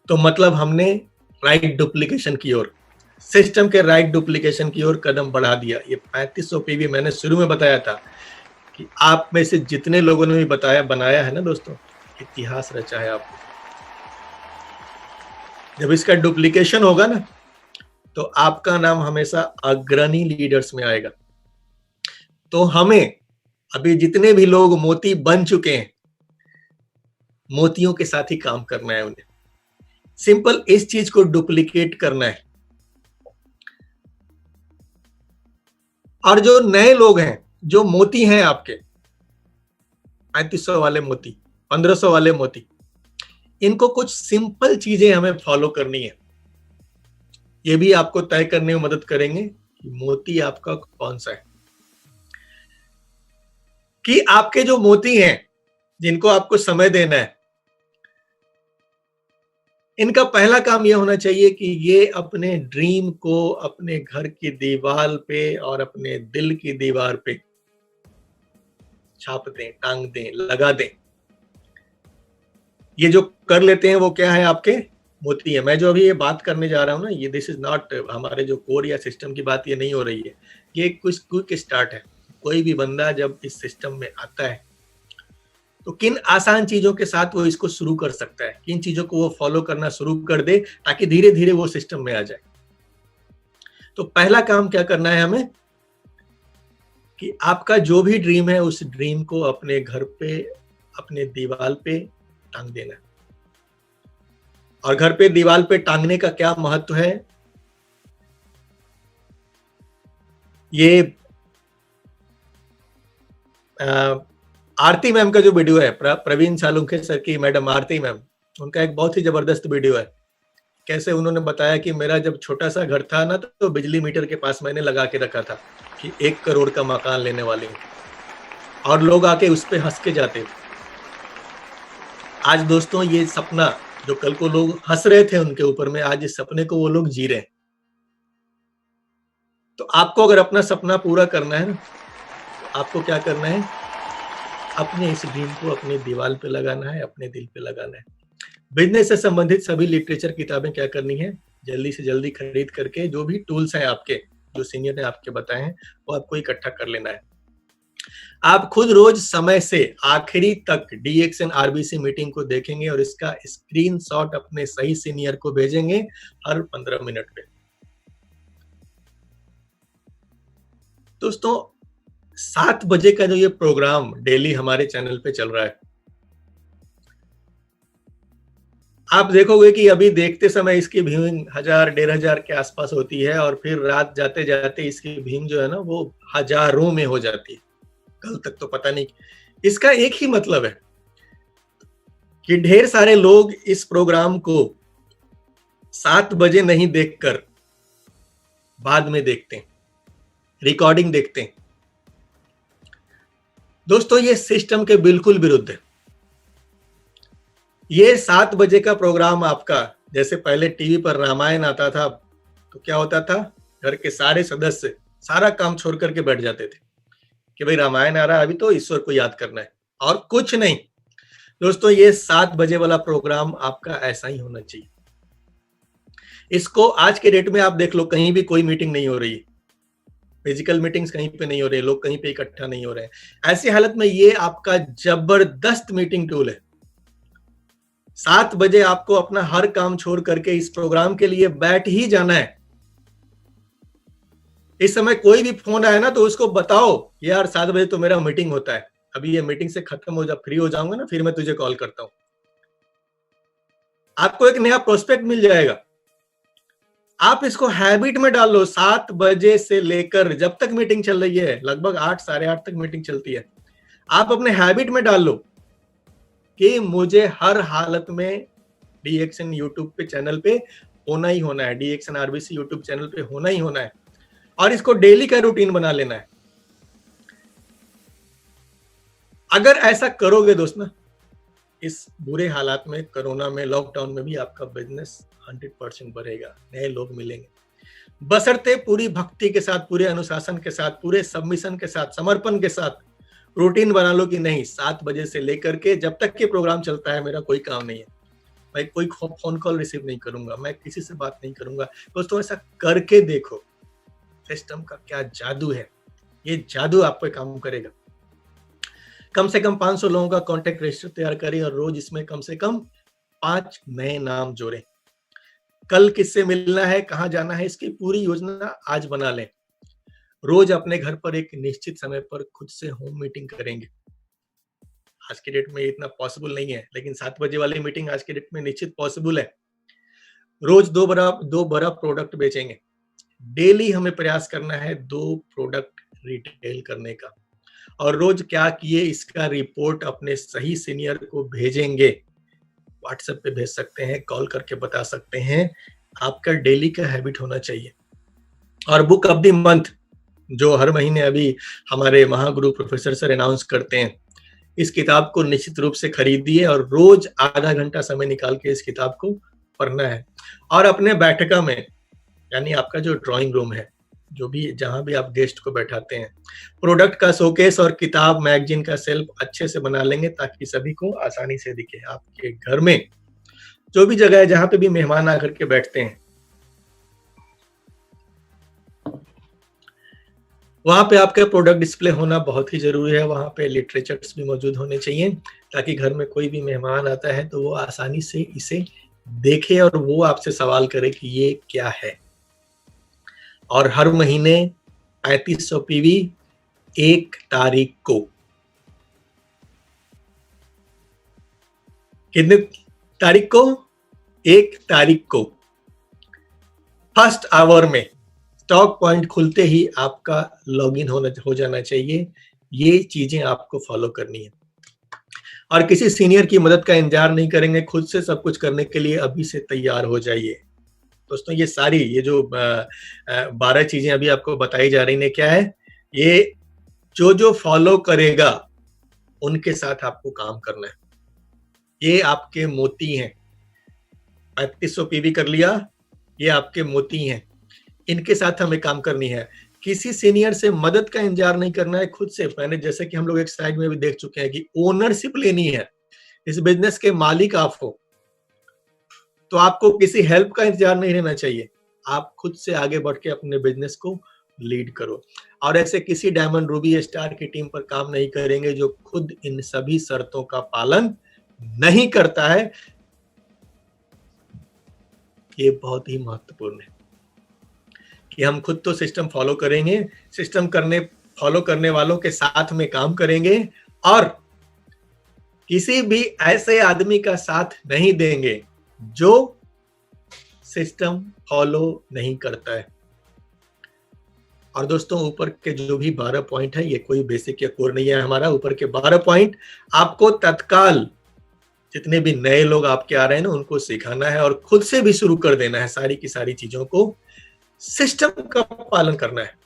तो मतलब हमने राइट डुप्लीकेशन की ओर, सिस्टम के राइट डुप्लीकेशन की ओर कदम बढ़ा दिया। ये 3500 पीवी मैंने शुरू में बताया था कि आप में से जितने लोगों ने भी बताया बनाया है ना दोस्तों, इतिहास रचा है आपने। जब इसका डुप्लीकेशन होगा ना, तो आपका नाम हमेशा अग्रणी लीडर्स में आएगा। तो हमें अभी जितने भी लोग मोती बन चुके हैं, मोतियों के साथ ही काम करना है उन्हें, सिंपल इस चीज को डुप्लीकेट करना है। और जो नए लोग हैं, जो मोती हैं आपके 3500 वाले मोती, 1500 वाले मोती, इनको कुछ सिंपल चीजें हमें फॉलो करनी है। ये भी आपको तय करने में मदद करेंगे कि मोती आपका कौन सा है। कि आपके जो मोती हैं, जिनको आपको समय देना है, इनका पहला काम यह होना चाहिए कि ये अपने ड्रीम को अपने घर की दीवार पे और अपने दिल की दीवार पे छाप दें, टांग दें, लगा दें। ये जो कर लेते हैं वो क्या है, आपके मोती है। मैं जो अभी ये बात करने जा रहा हूं ना, ये दिस इज नॉट हमारे जो कोर या सिस्टम की बात ये नहीं हो रही है, ये कुछ क्विक स्टार्ट है। कोई भी बंदा जब इस सिस्टम में आता है तो किन आसान चीजों के साथ वो इसको शुरू कर सकता है, किन चीजों को वो फॉलो करना शुरू कर दे ताकि धीरे धीरे वो सिस्टम में आ जाए। तो पहला काम क्या करना है हमें कि आपका जो भी ड्रीम है, उस ड्रीम को अपने घर पे, अपने दीवार पे टांग देना है। और घर पे दीवार पे टांगने का क्या महत्व है, ये आरती मैम का जो वीडियो है, प्रवीण सालुंखे सर की मैडम आरती मैम, उनका एक बहुत ही जबरदस्त वीडियो है। कैसे उन्होंने बताया कि मेरा जब छोटा सा घर था ना, तो बिजली मीटर के पास मैंने लगा के रखा था कि 1 करोड़ का मकान लेने वाले हूं, और लोग आके उस पे हंस के जाते थे। आज दोस्तों ये सपना जो कल को लोग हंस रहे थे उनके ऊपर में, आज इस सपने को वो लोग जी रहे हैं। तो आपको अगर अपना सपना पूरा करना है ना, आपको क्या करना है, अपने इस ड्रीम को अपने दीवार पे लगाना है, अपने दिल पे लगाना है। बिजनेस से संबंधित सभी लिटरेचर किताबें क्या करनी है, जल्दी से जल्दी खरीद करके जो भी टूल्स हैं आपके, जो सीनियर ने आपके बताए हैं, वो आपको इकट्ठा कर लेना है। आप खुद रोज समय से आखिरी तक DXN RBC मीटिंग को देखेंगे और इसका स्क्रीनशॉट अपने सही सीनियर को भेजेंगे हर 15 मिनट पे। दोस्तों 7 बजे का जो ये प्रोग्राम डेली हमारे चैनल पे चल रहा है, आप देखोगे कि अभी देखते समय इसकी व्यूइंग 1000-1500 के आसपास होती है और फिर रात जाते जाते इसकी व्यूइंग जो है ना वो हजारों में हो जाती है। कल तक तो पता नहीं। इसका एक ही मतलब है कि ढेर सारे लोग इस प्रोग्राम को 7 बजे नहीं देखकर बाद में देखते हैं, रिकॉर्डिंग देखते हैं। दोस्तों ये सिस्टम के बिल्कुल विरुद्ध है। ये 7 बजे का प्रोग्राम आपका, जैसे पहले टीवी पर रामायण आता था तो क्या होता था, घर के सारे सदस्य सारा काम छोड़ करके बैठ जाते थे कि भाई रामायण आ रहा है, अभी तो ईश्वर को याद करना है और कुछ नहीं। दोस्तों ये 7 बजे वाला प्रोग्राम आपका ऐसा ही होना चाहिए। इसको आज के डेट में आप देख लो, कहीं भी कोई मीटिंग नहीं हो रही है, फिजिकल मीटिंग्स कहीं पे नहीं हो रही, लोग कहीं पे इकट्ठा नहीं हो रहे हैं। ऐसी हालत में ये आपका जबरदस्त मीटिंग टूल है। 7 बजे आपको अपना हर काम छोड़ करके इस प्रोग्राम के लिए बैठ ही जाना है। इस समय कोई भी फोन आए ना तो उसको बताओ यार 7 बजे तो मेरा मीटिंग होता है, अभी ये मीटिंग से खत्म हो जा, फ्री हो जाऊंगा ना, फिर मैं तुझे कॉल करता हूं। आपको एक नया प्रोस्पेक्ट मिल जाएगा। आप इसको हैबिट में डाल लो। 7 बजे से लेकर जब तक मीटिंग चल रही है, लगभग 8 साढ़े 8 तक मीटिंग चलती है, आप अपने हैबिट में डाल लो कि मुझे हर हालत में डीएक्सन यूट्यूब पे चैनल पे होना ही होना है, डीएक्सन आरबीसी यूट्यूब चैनल पे होना ही होना है, और इसको डेली का रूटीन बना लेना है। अगर ऐसा करोगे दोस्त ना, इस बुरे हालात में, कोरोना में, लॉकडाउन में भी आपका बिजनेस 100% बढ़ेगा, नए लोग मिलेंगे, बशर्ते पूरी भक्ति के साथ, पूरे अनुशासन के साथ, पूरे सबमिशन के साथ, समर्पण के साथ रूटीन बना लो कि नहीं 7 बजे से लेकर के जब तक के प्रोग्राम चलता है मेरा कोई काम नहीं है, मैं कोई फोन कॉल रिसीव नहीं करूंगा, मैं किसी से बात नहीं करूंगा। दोस्तों ऐसा करके देखो सिस्टम का क्या जादू है। ये जादू आप पे काम करेगा। कम से कम 500 लोगों का कॉन्टेक्ट रजिस्टर तैयार करें और रोज इसमें कम से कम 5 नए नाम जोड़ें। कल किससे मिलना है, कहां जाना है, इसकी पूरी योजना आज बना लें। रोज अपने घर पर एक निश्चित समय पर खुद से होम मीटिंग करेंगे। आज के डेट में इतना पॉसिबल नहीं है, लेकिन 7 बजे वाली मीटिंग आज के डेट में निश्चित पॉसिबल है। रोज दो बड़ा प्रोडक्ट बेचेंगे। डेली हमें प्रयास करना है 2 प्रोडक्ट रिटेल करने का, और रोज क्या किए इसका रिपोर्ट अपने सही सीनियर को भेजेंगे। व्हाट्सएप पे भेज सकते हैं, कॉल करके बता सकते हैं। आपका डेली का हैबिट होना चाहिए। और बुक ऑफ द मंथ जो हर महीने अभी हमारे महागुरु प्रोफेसर सर अनाउंस करते हैं, इस किताब को निश्चित रूप से खरीदिए और रोज आधा घंटा समय निकाल के इस किताब को पढ़ना है। और अपने बैठका में, यानी आपका जो ड्राइंग रूम है, जो भी जहां भी आप गेस्ट को बैठाते हैं, प्रोडक्ट का शोकेस और किताब मैगजीन का शेल्फ अच्छे से बना लेंगे ताकि सभी को आसानी से दिखे। आपके घर में जो भी जगह है जहां पे भी मेहमान आकर के बैठते हैं, वहां पे आपका प्रोडक्ट डिस्प्ले होना बहुत ही जरूरी है। वहां पे लिटरेचर्स भी मौजूद होने चाहिए ताकि घर में कोई भी मेहमान आता है तो वो आसानी से इसे देखे और वो आपसे सवाल करे कि ये क्या है। और हर महीने 3500 पीवी 1 तारीख को, कितने तारीख को, 1 तारीख को फर्स्ट आवर में स्टॉक पॉइंट खुलते ही आपका लॉगिन हो जाना चाहिए। ये चीजें आपको फॉलो करनी है और किसी सीनियर की मदद का इंतजार नहीं करेंगे, खुद से सब कुछ करने के लिए अभी से तैयार हो जाइए। दोस्तों ये सारी, ये जो 12 चीजें अभी आपको बताई जा रही हैं, क्या है ये, जो फॉलो करेगा उनके साथ आपको काम करना है। ये आपके मोती हैं। 3500 पीवी कर लिया, ये आपके मोती हैं, इनके साथ हमें काम करनी है। किसी सीनियर से मदद का इंतजार नहीं करना है, खुद से। मैंने जैसे कि हम लोग एक स्लाइड में भी देख चुके हैं कि ओनरशिप लेनी है। इस बिजनेस के मालिक आप हो तो आपको किसी हेल्प का इंतजार नहीं रहना चाहिए। आप खुद से आगे बढ़ के अपने बिजनेस को लीड करो। और ऐसे किसी डायमंड, रूबी, स्टार की टीम पर काम नहीं करेंगे जो खुद इन सभी शर्तों का पालन नहीं करता है। ये बहुत ही महत्वपूर्ण है कि हम खुद तो सिस्टम फॉलो करेंगे, सिस्टम फॉलो करने वालों के साथ में काम करेंगे और किसी भी ऐसे आदमी का साथ नहीं देंगे जो सिस्टम फॉलो नहीं करता है। और दोस्तों ऊपर के जो भी 12 पॉइंट है, ये कोई बेसिक या कोर नहीं है हमारा। ऊपर के 12 पॉइंट आपको तत्काल जितने भी नए लोग आपके आ रहे हैं ना, उनको सिखाना है और खुद से भी शुरू कर देना है। सारी की सारी चीजों को सिस्टम का पालन करना है।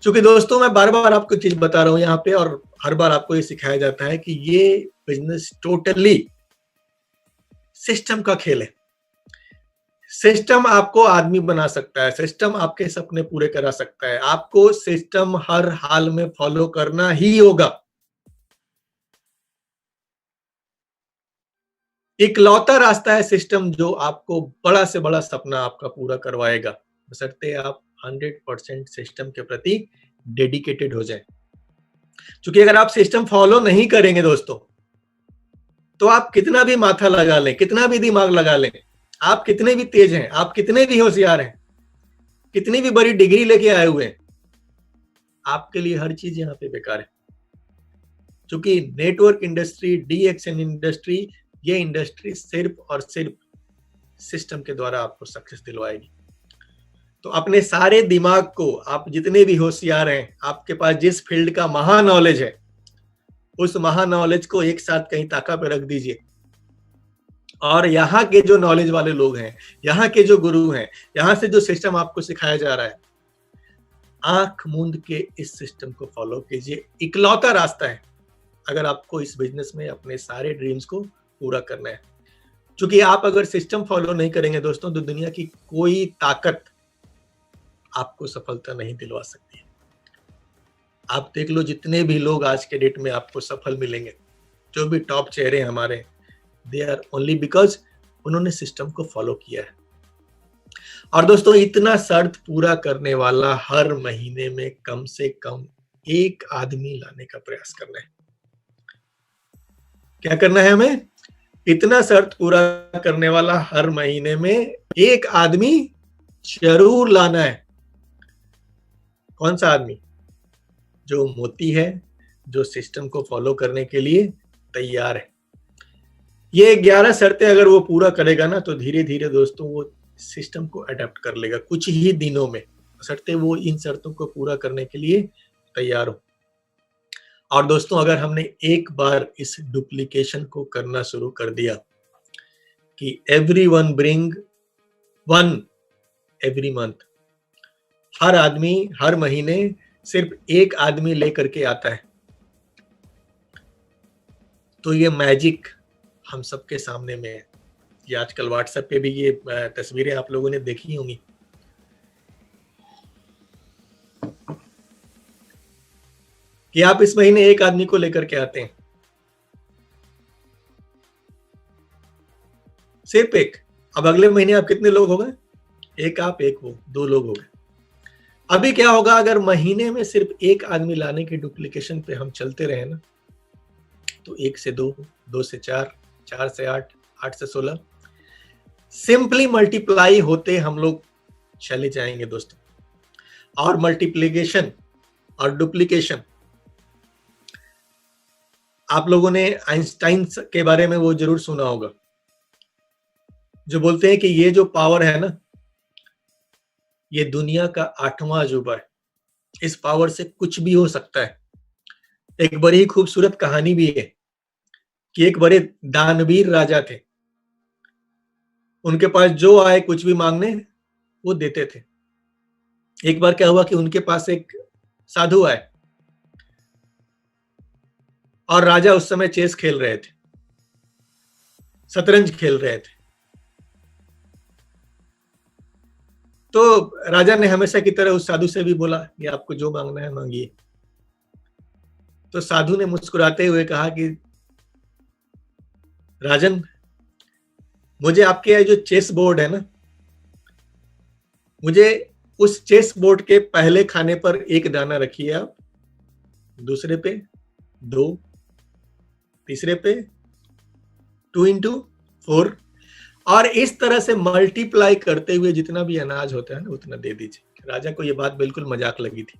क्योंकि दोस्तों मैं बार बार आपको चीज बता रहा हूं यहाँ पे, और हर बार आपको ये सिखाया जाता है कि ये बिजनेस टोटली सिस्टम का खेल है। सिस्टम आपको आदमी बना सकता है, सिस्टम आपके सपने पूरे करा सकता है। आपको सिस्टम हर हाल में फॉलो करना ही होगा। इकलौता रास्ता है सिस्टम जो आपको बड़ा से बड़ा सपना आपका पूरा करवाएगा, बशर्ते आप 100% सिस्टम के प्रति डेडिकेटेड हो जाए। क्योंकि अगर आप सिस्टम फॉलो नहीं करेंगे दोस्तों, तो आप कितना भी माथा लगा लें, कितना भी दिमाग लगा लें, आप कितने भी तेज हैं, आप कितने भी होशियार हैं, कितनी भी बड़ी डिग्री लेके आए हुए हैं, आपके लिए हर चीज यहाँ पे बेकार है। क्योंकि नेटवर्क इंडस्ट्री, DXN इंडस्ट्री, ये इंडस्ट्री सिर्फ और सिर्फ सिस्टम के द्वारा आपको सक्सेस दिलवाएगी। तो अपने सारे दिमाग को, आप जितने भी होशियार हैं, आपके पास जिस फील्ड का महा नॉलेज है, उस महा नॉलेज को एक साथ कहीं ताका पे रख दीजिए। और यहाँ के जो नॉलेज वाले लोग हैं, यहाँ के जो गुरु हैं, यहाँ से जो सिस्टम आपको सिखाया जा रहा है, आंख मूंद के इस सिस्टम को फॉलो कीजिए। इकलौता रास्ता है अगर आपको इस बिजनेस में अपने सारे ड्रीम्स को पूरा करना है। क्योंकि आप अगर सिस्टम फॉलो नहीं करेंगे दोस्तों, तो दुनिया की कोई ताकत आपको सफलता नहीं दिलवा सकती है। आप देख लो, जितने भी लोग आज के डेट में आपको सफल मिलेंगे, जो भी टॉप चेहरे हमारे, दे आर ओनली बिकॉज उन्होंने सिस्टम को फॉलो किया है। और दोस्तों, इतना शर्त पूरा करने वाला हर महीने में कम से कम एक आदमी लाने का प्रयास करना है। क्या करना है हमें? इतना शर्त पूरा करने वाला हर महीने में एक आदमी जरूर लाना है। कौन सा आदमी? जो मोती है, जो सिस्टम को फॉलो करने के लिए तैयार है। ये 11 शर्तें अगर वो पूरा करेगा ना, तो धीरे धीरे दोस्तों वो सिस्टम को अडेप्ट कर लेगा कुछ ही दिनों में, शर्तें वो इन शर्तों को पूरा करने के लिए तैयार हो। और दोस्तों, अगर हमने एक बार इस डुप्लीकेशन को करना शुरू कर दिया कि everyone bring one every month, हर आदमी हर महीने सिर्फ एक आदमी लेकर के आता है, तो ये मैजिक हम सबके सामने में है। ये आजकल व्हाट्सएप पे भी ये तस्वीरें आप लोगों ने देखी होंगी कि आप इस महीने एक आदमी को लेकर के आते हैं, सिर्फ एक। अब अगले महीने आप कितने लोग हो गए? एक आप, एक वो, 2 लोग हो गए। अभी क्या होगा अगर महीने में सिर्फ एक आदमी लाने की डुप्लीकेशन पे हम चलते रहे ना, तो 1 से 2, 2 से 4, 4 से 8, 8 से 16, सिंपली मल्टीप्लाई होते हम लोग चले जाएंगे दोस्तों। और मल्टीप्लिकेशन और डुप्लीकेशन, आप लोगों ने आइंस्टाइन के बारे में वो जरूर सुना होगा, जो बोलते हैं कि ये जो पावर है ना, ये दुनिया का 8वां अजूबा है। इस पावर से कुछ भी हो सकता है। एक बड़ी खूबसूरत कहानी भी है कि एक बड़े दानवीर राजा थे। उनके पास जो आए कुछ भी मांगने वो देते थे। एक बार क्या हुआ कि उनके पास एक साधु आए और राजा उस समय चेस खेल रहे थे, शतरंज खेल रहे थे। तो राजा ने हमेशा की तरह उस साधु से भी बोला कि आपको जो मांगना है मांगिए। तो साधु ने मुस्कुराते हुए कहा कि राजन, मुझे आपके जो चेस बोर्ड है ना, मुझे उस चेस बोर्ड के पहले खाने पर 1 दाना रखिए आप, दूसरे पे 2, तीसरे पे 2 into 4, और इस तरह से मल्टीप्लाई करते हुए जितना भी अनाज होता है ना, उतना दे दीजिए। राजा को यह बात बिल्कुल मजाक लगी थी।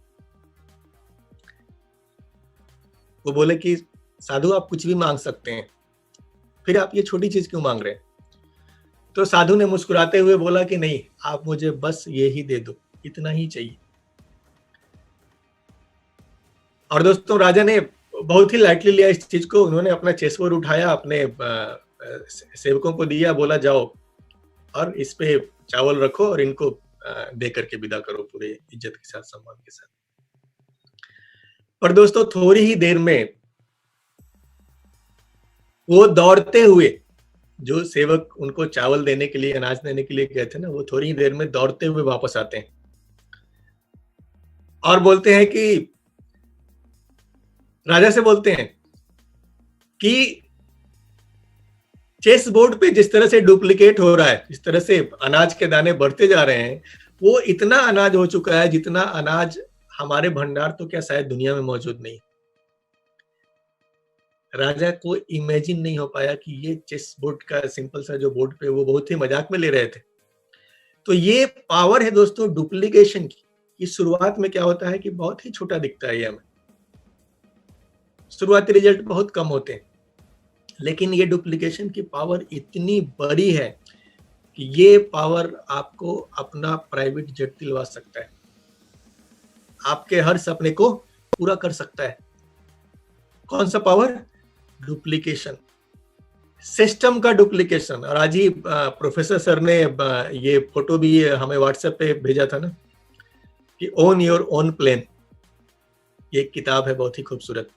वो बोले कि साधु, आप कुछ भी मांग सकते हैं, फिर आप ये छोटी चीज क्यों मांग रहे हैं? तो साधु ने मुस्कुराते हुए बोला कि नहीं, आप मुझे बस ये ही दे दो, इतना ही चाहिए। और दोस्तों राजा ने बहुत ही लाइटली लिया इस चीज को। उन्होंने अपना चेसबोर्ड उठाया, अपने सेवकों को दिया, बोला जाओ और इस पे चावल रखो और इनको दे करके विदा करो पूरे इज्जत के साथ, सम्मान के साथ। पर दोस्तों थोड़ी ही देर में वो दौड़ते हुए, जो सेवक उनको चावल देने के लिए, अनाज देने के लिए गए थे ना, वो थोड़ी ही देर में दौड़ते हुए वापस आते हैं और बोलते हैं कि राजा से बोलते हैं कि चेस बोर्ड पे जिस तरह से डुप्लीकेट हो रहा है, जिस तरह से अनाज के दाने बढ़ते जा रहे हैं, वो इतना अनाज हो चुका है जितना अनाज हमारे भंडार तो क्या शायद दुनिया में मौजूद नहीं। राजा को इमेजिन नहीं हो पाया कि ये चेस बोर्ड का सिंपल सा जो बोर्ड पे, वो बहुत ही मजाक में ले रहे थे। तो ये पावर है दोस्तों डुप्लीकेशन की। इस शुरुआत में क्या होता है कि बहुत ही छोटा दिखता है ये हमें, शुरुआती रिजल्ट बहुत कम होते हैं, लेकिन ये डुप्लीकेशन की पावर इतनी बड़ी है कि ये पावर आपको अपना प्राइवेट जेट दिलवा सकता है, आपके हर सपने को पूरा कर सकता है। कौन सा पावर? डुप्लीकेशन, सिस्टम का डुप्लीकेशन। और आज ही प्रोफेसर सर ने ये फोटो भी हमें व्हाट्सएप पे भेजा था ना, कि ओन योर ओन प्लेन। ये किताब है बहुत ही खूबसूरत,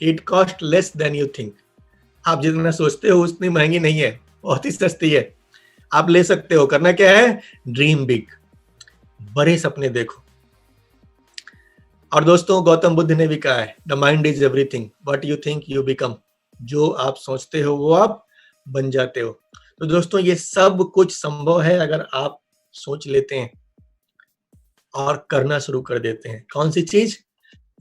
कि it cost less than you think. आप जितना सोचते हो उतनी महंगी नहीं है, बहुत ही सस्ती है, आप ले सकते हो। करना क्या है? ड्रीम बिग, बड़े सपने देखो। और दोस्तों गौतम बुद्ध ने भी कहा है, the mind is everything, what you think you become. जो आप सोचते हो वो आप बन जाते हो। तो दोस्तों ये सब कुछ संभव है अगर आप सोच लेते हैं और करना शुरू कर देते हैं। कौन सी चीज?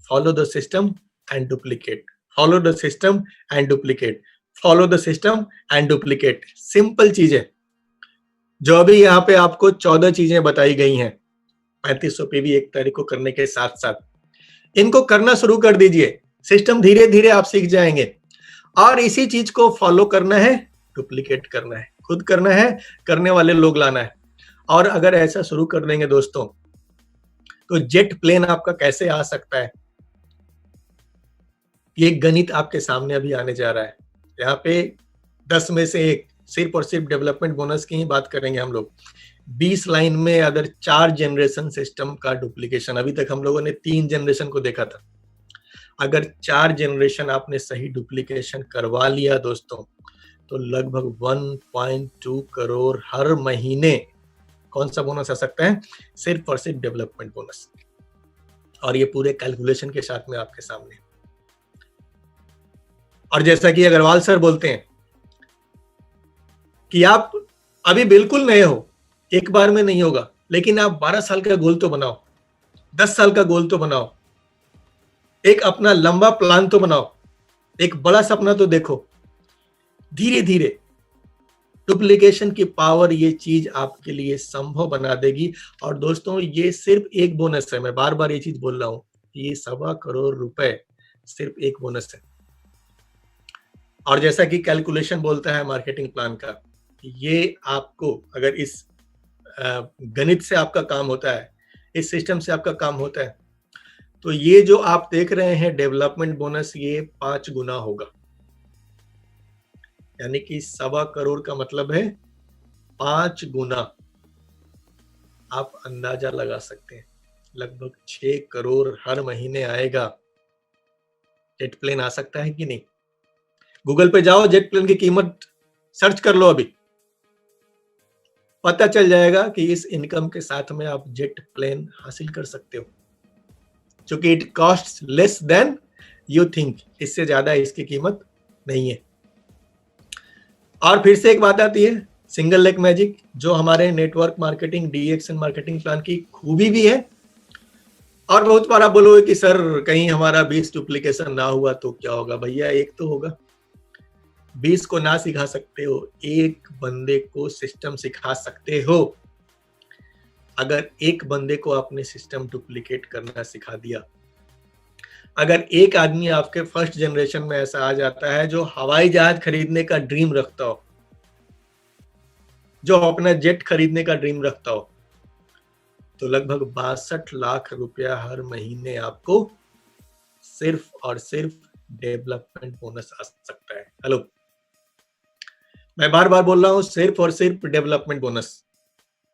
Follow the system and duplicate, follow the system and duplicate, follow the system and duplicate. Simple चीज है। जो अभी यहाँ पे आपको 14 चीजें बताई गई हैं 3500 पीवी 1 तारीख को करने के साथ साथ, इनको करना शुरू कर दीजिए। सिस्टम धीरे धीरे आप सीख जाएंगे और इसी चीज को फॉलो करना है, डुप्लीकेट करना है, खुद करना है, करने वाले लोग लाना है। और अगर ऐसा शुरू कर देंगे दोस्तों, तो जेट प्लेन आपका कैसे आ सकता है, ये गणित आपके सामने अभी आने जा रहा है। यहाँ पे 10 में से 1 सिर्फ और सिर्फ डेवलपमेंट बोनस की ही बात करेंगे हम लोग। 20 लाइन में अगर 4 जनरेशन सिस्टम का डुप्लीकेशन, अभी तक हम लोगों ने 3 जनरेशन को देखा था, अगर 4 जनरेशन आपने सही डुप्लीकेशन करवा लिया दोस्तों, तो लगभग 1.2 करोड़ हर महीने कौन सा बोनस आ सकता है? सिर्फ और सिर्फ डेवलपमेंट बोनस। और ये पूरे कैलकुलेशन के साथ में आपके सामने। और जैसा कि अग्रवाल सर बोलते हैं कि आप अभी बिल्कुल नए हो, एक बार में नहीं होगा, लेकिन आप 12 साल का गोल तो बनाओ, 10 साल का गोल तो बनाओ, एक अपना लंबा प्लान तो बनाओ, एक बड़ा सपना तो देखो। धीरे धीरे डुप्लीकेशन की पावर ये चीज आपके लिए संभव बना देगी। और दोस्तों ये सिर्फ एक बोनस है, मैं बार बार ये चीज बोल रहा हूं, ये 1.25 करोड़ रुपए सिर्फ एक बोनस है। और जैसा कि कैलकुलेशन बोलता है मार्केटिंग प्लान का, ये आपको अगर इस गणित से आपका काम होता है, इस सिस्टम से आपका काम होता है, तो ये जो आप देख रहे हैं डेवलपमेंट बोनस, ये 5 गुना होगा। यानी कि 1.25 करोड़ का मतलब है 5 गुना। आप अंदाजा लगा सकते हैं, लगभग 6 करोड़ हर महीने आएगा। जेट प्लेन आ सकता है कि नहीं? गूगल पे जाओ, जेट प्लेन की कीमत सर्च कर लो, अभी पता चल जाएगा कि इस इनकम के साथ में आप जेट प्लेन हासिल कर सकते हो, क्योंकि it cost less than you think. इससे ज्यादा इसकी कीमत नहीं है। और फिर से एक बात आती है, सिंगल लेग मैजिक, जो हमारे network marketing, DX and marketing plan की खूबी भी है। और बहुत बार आप बोलोगे कि सर कहीं हमारा 20 डुप्लीकेशन ना हुआ तो क्या होगा? भैया एक तो होगा। 20 को ना सिखा सकते हो, एक बंदे को सिस्टम सिखा सकते हो। अगर एक बंदे को आपने सिस्टम डुप्लीकेट करना सिखा दिया, अगर एक आदमी आपके फर्स्ट जनरेशन में ऐसा आ जाता है जो हवाई जहाज खरीदने का ड्रीम रखता हो, जो अपना जेट खरीदने का ड्रीम रखता हो, तो लगभग 62 लाख रुपया हर महीने आपको सिर्फ और सिर्फ डेवलपमेंट बोनस आ सकता है। हेलो, मैं बार बार बोल रहा हूं, सिर्फ और सिर्फ डेवलपमेंट बोनस।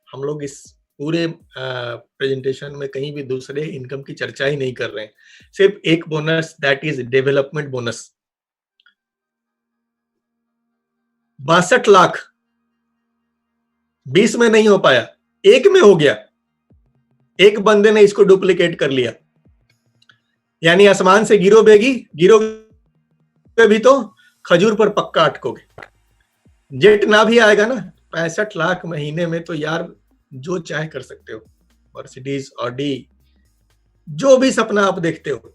हम लोग इस पूरे प्रेजेंटेशन में कहीं भी दूसरे इनकम की चर्चा ही नहीं कर रहे हैं, सिर्फ एक bonus, that is development bonus. 62 lakh 20 में नहीं हो पाया, एक में हो गया। एक बंदे ने इसको डुप्लीकेट कर लिया, यानी आसमान से गिरोगे भी तो खजूर पर पक्का अटकोगे। जेट ना भी आएगा ना, 65 लाख महीने में तो यार जो चाहे कर सकते हो, मर्सिडीज, ऑडी, जो भी सपना आप देखते हो,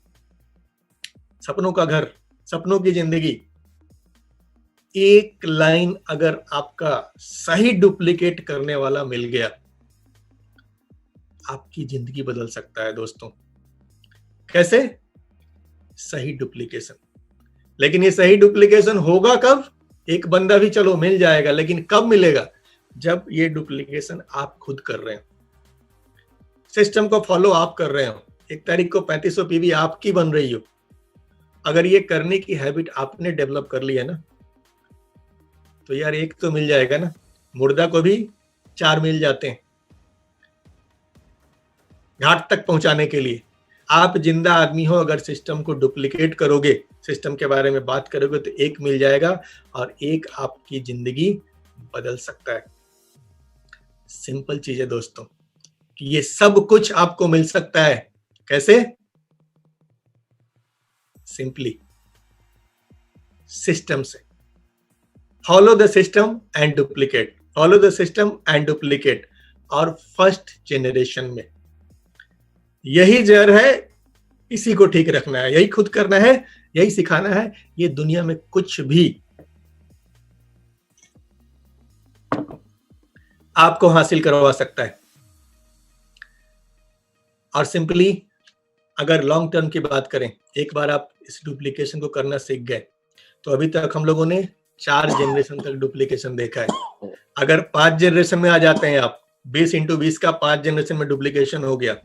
सपनों का घर, सपनों की जिंदगी। एक लाइन अगर आपका सही डुप्लीकेट करने वाला मिल गया, आपकी जिंदगी बदल सकता है दोस्तों। कैसे? सही डुप्लीकेशन। लेकिन ये सही डुप्लीकेशन होगा कब? एक बंदा भी चलो मिल जाएगा, लेकिन कब मिलेगा? जब ये डुप्लीकेशन आप खुद कर रहे हो, सिस्टम को फॉलो आप कर रहे हो, 1 तारीख को 3500 पीवी आपकी बन रही हो। अगर ये करने की हैबिट आपने डेवलप कर ली है ना, तो यार एक तो मिल जाएगा ना, मुर्दा को भी 4 मिल जाते हैं घाट तक पहुंचाने के लिए। आप जिंदा आदमी हो, अगर सिस्टम को डुप्लीकेट करोगे, सिस्टम के बारे में बात करोगे, तो एक मिल जाएगा और एक आपकी जिंदगी बदल सकता है। सिंपल चीज है दोस्तों, कि ये सब कुछ आपको मिल सकता है। कैसे? सिंपली सिस्टम से। Follow the system and duplicate, follow the system and duplicate. और फर्स्ट जेनरेशन में यही जहर है, इसी को ठीक रखना है, यही खुद करना है, यही सिखाना है। ये दुनिया में कुछ भी आपको हासिल करवा सकता है। और सिंपली अगर लॉन्ग टर्म की बात करें, एक बार आप इस डुप्लीकेशन को करना सीख गए, तो अभी तक हम लोगों ने 4 जनरेशन तक डुप्लीकेशन देखा है। अगर 5 जनरेशन में आ जाते हैं आप, 20 × 20 का 5 जनरेशन में डुप्लीकेशन हो गया,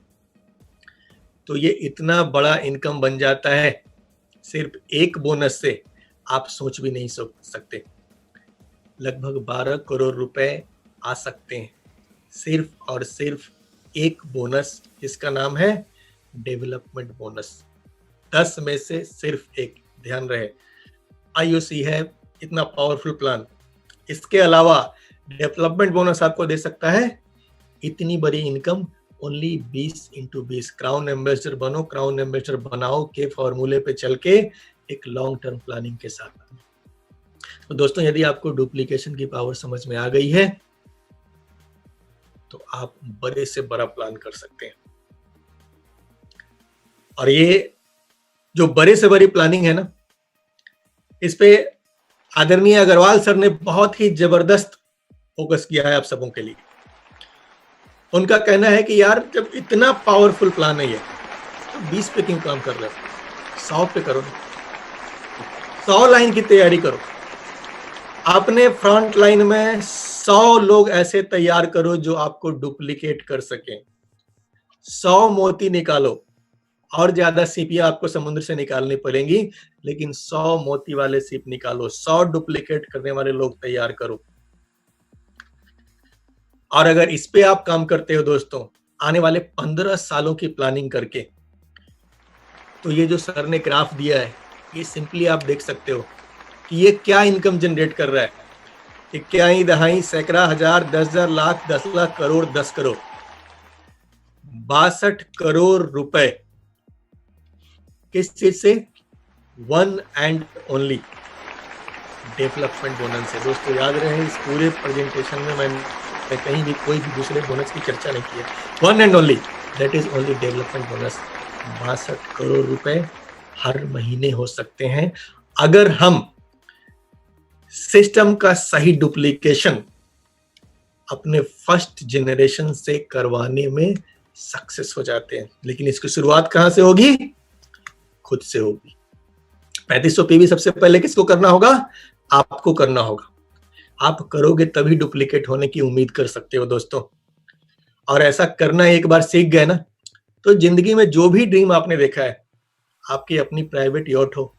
तो ये इतना बड़ा इनकम बन जाता है सिर्फ एक बोनस से, आप सोच भी नहीं सकते। लगभग 12 करोड़ रुपए आ सकते हैं सिर्फ और सिर्फ एक बोनस, जिसका नाम है डेवलपमेंट बोनस। 10 में से सिर्फ एक। ध्यान रहे, IOC है इतना पावरफुल प्लान। इसके अलावा डेवलपमेंट बोनस आपको दे सकता है इतनी बड़ी इनकम ओनली 20 × 20। क्राउन एम्बेसडर बनो, क्राउन एम्बेसडर बनाओ के फॉर्मूले पे चल के एक लॉन्ग टर्म प्लानिंग के साथ। तो दोस्तों, यदि आपको डुप्लीकेशन की पावर समझ में आ गई है, तो आप बड़े से बड़ा प्लान कर सकते हैं। और ये जो बड़े से बड़ी प्लानिंग है ना, इस पे आदरणीय अग्रवाल सर ने बहुत ही जबरदस्त फोकस किया है आप सबों के लिए। उनका कहना है कि यार जब इतना पावरफुल प्लान है ये, तो 20 पे क्यों काम कर रहे हो, 100 पे करो, 100 लाइन की तैयारी करो। आपने फ्रंट लाइन में 100 लोग ऐसे तैयार करो जो आपको डुप्लीकेट कर सकें। 100 मोती निकालो, और ज्यादा सीपियां आपको समुद्र से निकालनी पड़ेंगी, लेकिन 100 मोती वाले सीप निकालो, 100 डुप्लीकेट करने वाले लोग तैयार करो। और अगर इस पे आप काम करते हो दोस्तों, आने वाले 15 सालों की प्लानिंग करके, तो ये जो सर ने ग्राफ दिया है, ये सिंपली आप देख सकते हो कि ये क्या इनकम जनरेट कर रहा है। इक्याई, दहाई, सैकड़ा, हजार, 10,000, लाख, 10 लाख, करोड़, 10 करोड़, 62 करोड़ रुपए। किस चीज से? One and only development bonus से। दोस्तों याद रहे, इस पूरे प्रेजेंटेशन में मैंने कहीं भी कोई भी दूसरे बोनस की चर्चा नहीं की है। One and only, that is only development bonus. 62 crore रुपए हर महीने हो सकते हैं अगर हम सिस्टम का सही डुप्लीकेशन अपने फर्स्ट जनरेशन से करवाने में सक्सेस हो जाते हैं। लेकिन इसकी शुरुआत कहां से होगी? खुद से होगी। 3500 पीवी सबसे पहले किसको करना होगा? आपको करना होगा। आप करोगे तभी डुप्लीकेट होने की उम्मीद कर सकते हो दोस्तों। और ऐसा करना एक बार सीख गए ना, तो जिंदगी में जो भी ड्रीम आपने देखा है, आपकी अपनी प्राइवेट यॉट हो,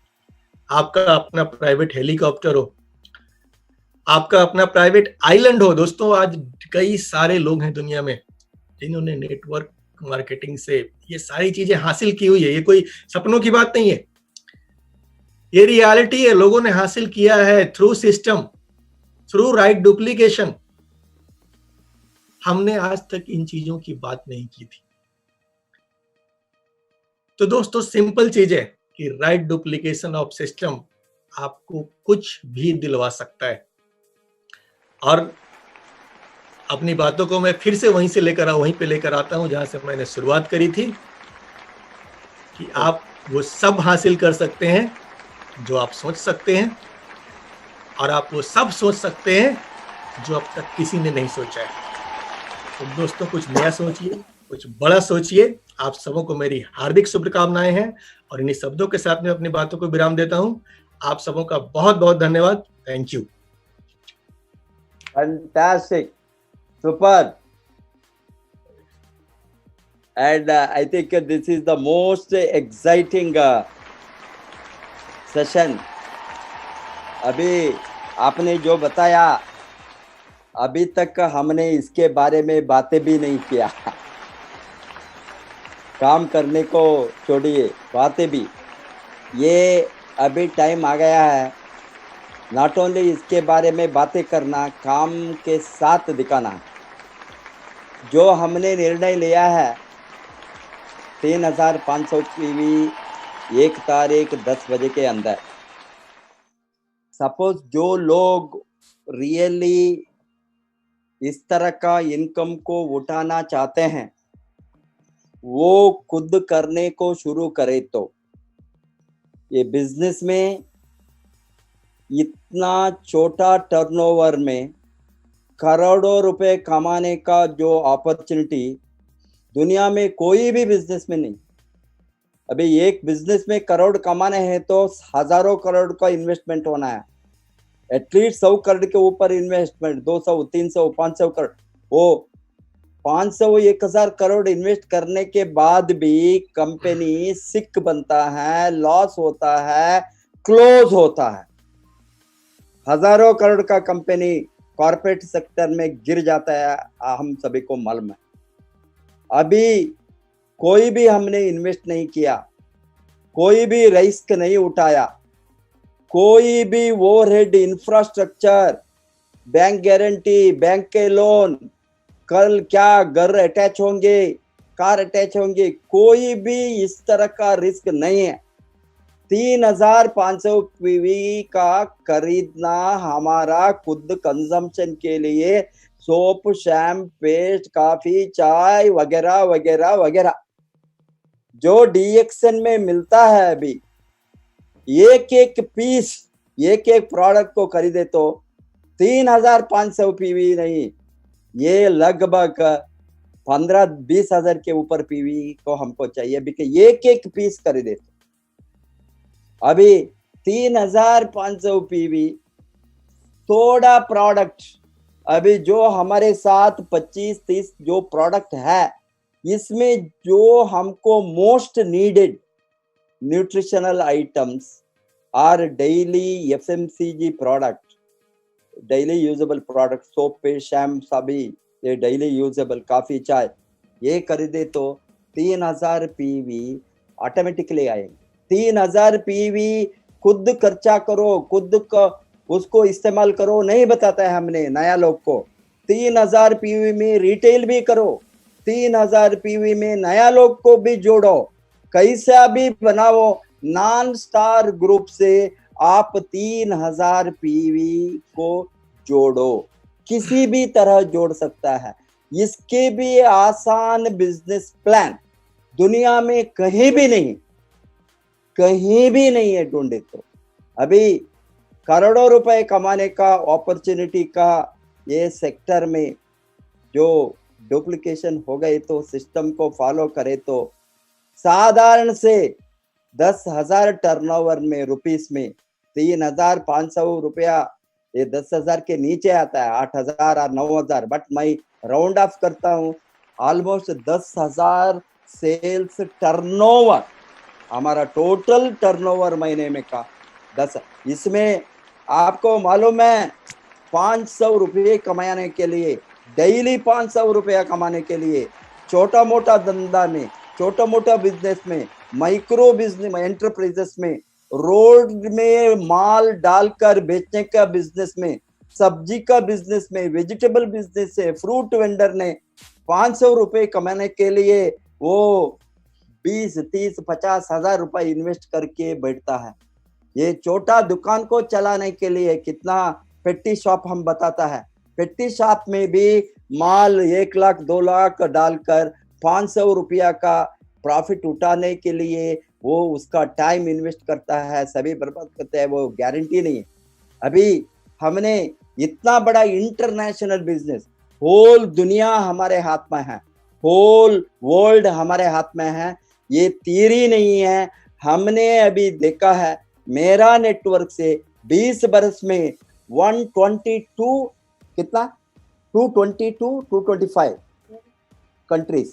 आपका अपना प्राइवेट हेलीकॉप्टर हो, आपका अपना प्राइवेट आइलैंड हो। दोस्तों आज कई सारे लोग हैं दुनिया में जिन्होंने नेटवर्क मार्केटिंग से ये सारी चीजें हासिल की हुई है। ये कोई सपनों की बात नहीं है, ये रियलिटी है। लोगों ने हासिल किया है through system, through right duplication. हमने आज तक इन चीजों की बात नहीं की थी। तो दोस्तों सिंपल चीज है कि राइट डुप्लीकेशन ऑफ सिस्टम आपको कुछ भी दिलवा सकता है। और अपनी बातों को मैं फिर से वहीं पे लेकर आता हूं जहां से मैंने शुरुआत करी थी, कि आप वो सब हासिल कर सकते हैं जो आप सोच सकते हैं, और आप वो सब सोच सकते हैं जो अब तक किसी ने नहीं सोचा है। तो दोस्तों कुछ नया सोचिए, कुछ बड़ा सोचिए। आप सबों को मेरी हार्दिक शुभकामनाएं हैं, और इन्हीं शब्दों के साथ मैं अपनी बातों को विराम देता हूं। आप सबों का बहुत बहुत धन्यवाद। Thank you. Fantastic, super. And I think this is the most exciting session. अभी आपने जो बताया, अभी तक हमने इसके बारे में बातें भी नहीं किया। काम करने को छोड़िए, बातें भी। ये अभी टाइम आ गया है नॉट ओनली इसके बारे में बातें करना, काम के साथ दिखाना। जो हमने निर्णय लिया है 3500 PV 1 तारीख 10 बजे के अंदर, सपोज जो लोग रियली इस तरह का इनकम को उठाना चाहते हैं वो खुद करने को शुरू करे, तो ये बिजनेस में इतना छोटा टर्नओवर में करोड़ों रुपए कमाने का जो अपॉर्चुनिटी दुनिया में कोई भी बिजनेस में नहीं। अभी एक बिजनेस में करोड़ कमाने हैं तो हजारों करोड़ का इन्वेस्टमेंट होना है, एटलीस्ट 100 करोड़ के ऊपर इन्वेस्टमेंट, 200 300 500 करोड़। वो 500 1000 करोड़ इन्वेस्ट करने के बाद भी कंपनी सिक बनता है, लॉस होता है, क्लोज होता है। हजारों करोड़ का कंपनी कॉर्पोरेट सेक्टर में गिर जाता है, हम सभी को मालूम है। अभी कोई भी हमने इन्वेस्ट नहीं किया, कोई भी रिस्क नहीं उठाया, कोई भी overhead infrastructure, bank guarantee, bank के लोन, कल क्या घर अटैच होंगे, कार अटैच होंगे, कोई भी इस तरह का रिस्क नहीं है। 3500 PV का खरीदना हमारा खुद कंजम्पशन के लिए, सोप, शैम्प, पेस्ट, कॉफी, चाय वगैरह वगैरह वगैरह जो डीएक्सन में मिलता है, अभी एक एक पीस, एक एक प्रोडक्ट को खरीदे तो 3500 PV नहीं, ये लगभग 15-20 हजार के ऊपर PV को हमको चाहिए, बिकॉज एक एक पीस खरीदे। अभी 3500 PV थोड़ा प्रोडक्ट, अभी जो हमारे साथ 25-30 जो प्रोडक्ट है, इसमें जो हमको मोस्ट नीडेड न्यूट्रिशनल आइटम्स और daily FMCG product, daily usable product, soap, paste, shampoo, सभी ये डेली यूजेबल, कॉफी, चाय, ये खरीदे तो 3000 PV ऑटोमेटिकली आएंगे। 3000 PV खुद खर्चा करो, खुद का उसको इस्तेमाल करो, नहीं बताता है हमने नया लोग को। 3000 PV में रिटेल भी करो, 3000 PV में नया लोग को भी जोड़ो, कैसा भी बनाओ। नॉन स्टार ग्रुप से आप 3000 PV को जोड़ो, किसी भी तरह जोड़ सकता है। इसके भी आसान बिजनेस प्लान दुनिया में कहीं भी नहीं है ढूंढे तो। अभी करोड़ों रुपए कमाने का अपॉर्चुनिटी का ये सेक्टर में जो डुप्लीकेशन हो गए तो सिस्टम को फॉलो करे तो साधारण से 10,000 टर्नओवर में रुपीस में 3500 रुपया ये 10,000 के नीचे आता है, 8,000 और 9,000, बट मैं राउंड ऑफ करता हूँ, ऑलमोस्ट 10,000 सेल्स टर्नओवर, हमारा टोटल टर्नओवर महीने में का 10। इसमें आपको मालूम है 500 रुपये कमाने के लिए, डेली 500 रुपया कमाने के लिए, छोटा मोटा धंधा में, छोटा मोटा बिजनेस में, माइक्रो बिजनेस एंटरप्राइजेस में, रोड में माल डालकर बेचने का बिजनेस में, सब्जी का बिजनेस में, वेजिटेबल बिजनेस से, फ्रूट वेंडर ने 500 रुपये कमाने के लिए वो 20, 30, 50 हजार रुपए इन्वेस्ट करके बैठता है। ये छोटा दुकान को चलाने के लिए कितना पेटी शॉप हम बताता है, पेटी शॉप में भी माल 1 लाख 2 लाख डालकर 500 रुपया का प्रॉफिट उठाने के लिए वो उसका टाइम इन्वेस्ट करता है, सभी बर्बाद करते हैं, वो गारंटी नहीं है। अभी हमने इतना बड़ा इंटरनेशनल बिजनेस, होल दुनिया हमारे हाथ में है, होल वर्ल्ड हमारे हाथ में है, ये थियरी नहीं है। हमने अभी देखा है, मेरा नेटवर्क से 20 बरस में 122 कितना 225 कंट्रीज,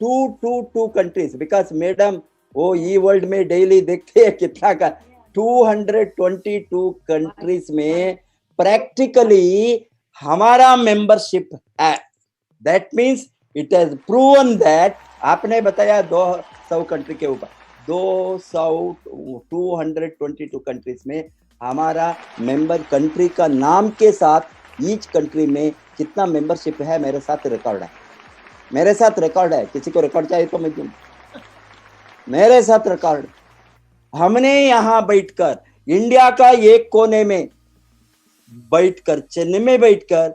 222 कंट्रीज, बिकॉज मैडम वो ई वर्ल्ड में डेली देखते हैं कितना का 222 कंट्रीज में प्रैक्टिकली हमारा मेंबरशिप है। That means it has proven that, आपने बताया 200 कंट्री के ऊपर, 222 कंट्रीज में हमारा मेंबर कंट्री का नाम के साथ ईच कंट्री में कितना मेंबरशिप है, मेरे साथ रिकॉर्ड है, मेरे साथ रिकॉर्ड है। किसी को रिकॉर्ड चाहिए तो मैं दूं, मेरे साथ रिकॉर्ड। हमने यहाँ बैठकर इंडिया का एक कोने में बैठकर, चेन्नई में बैठकर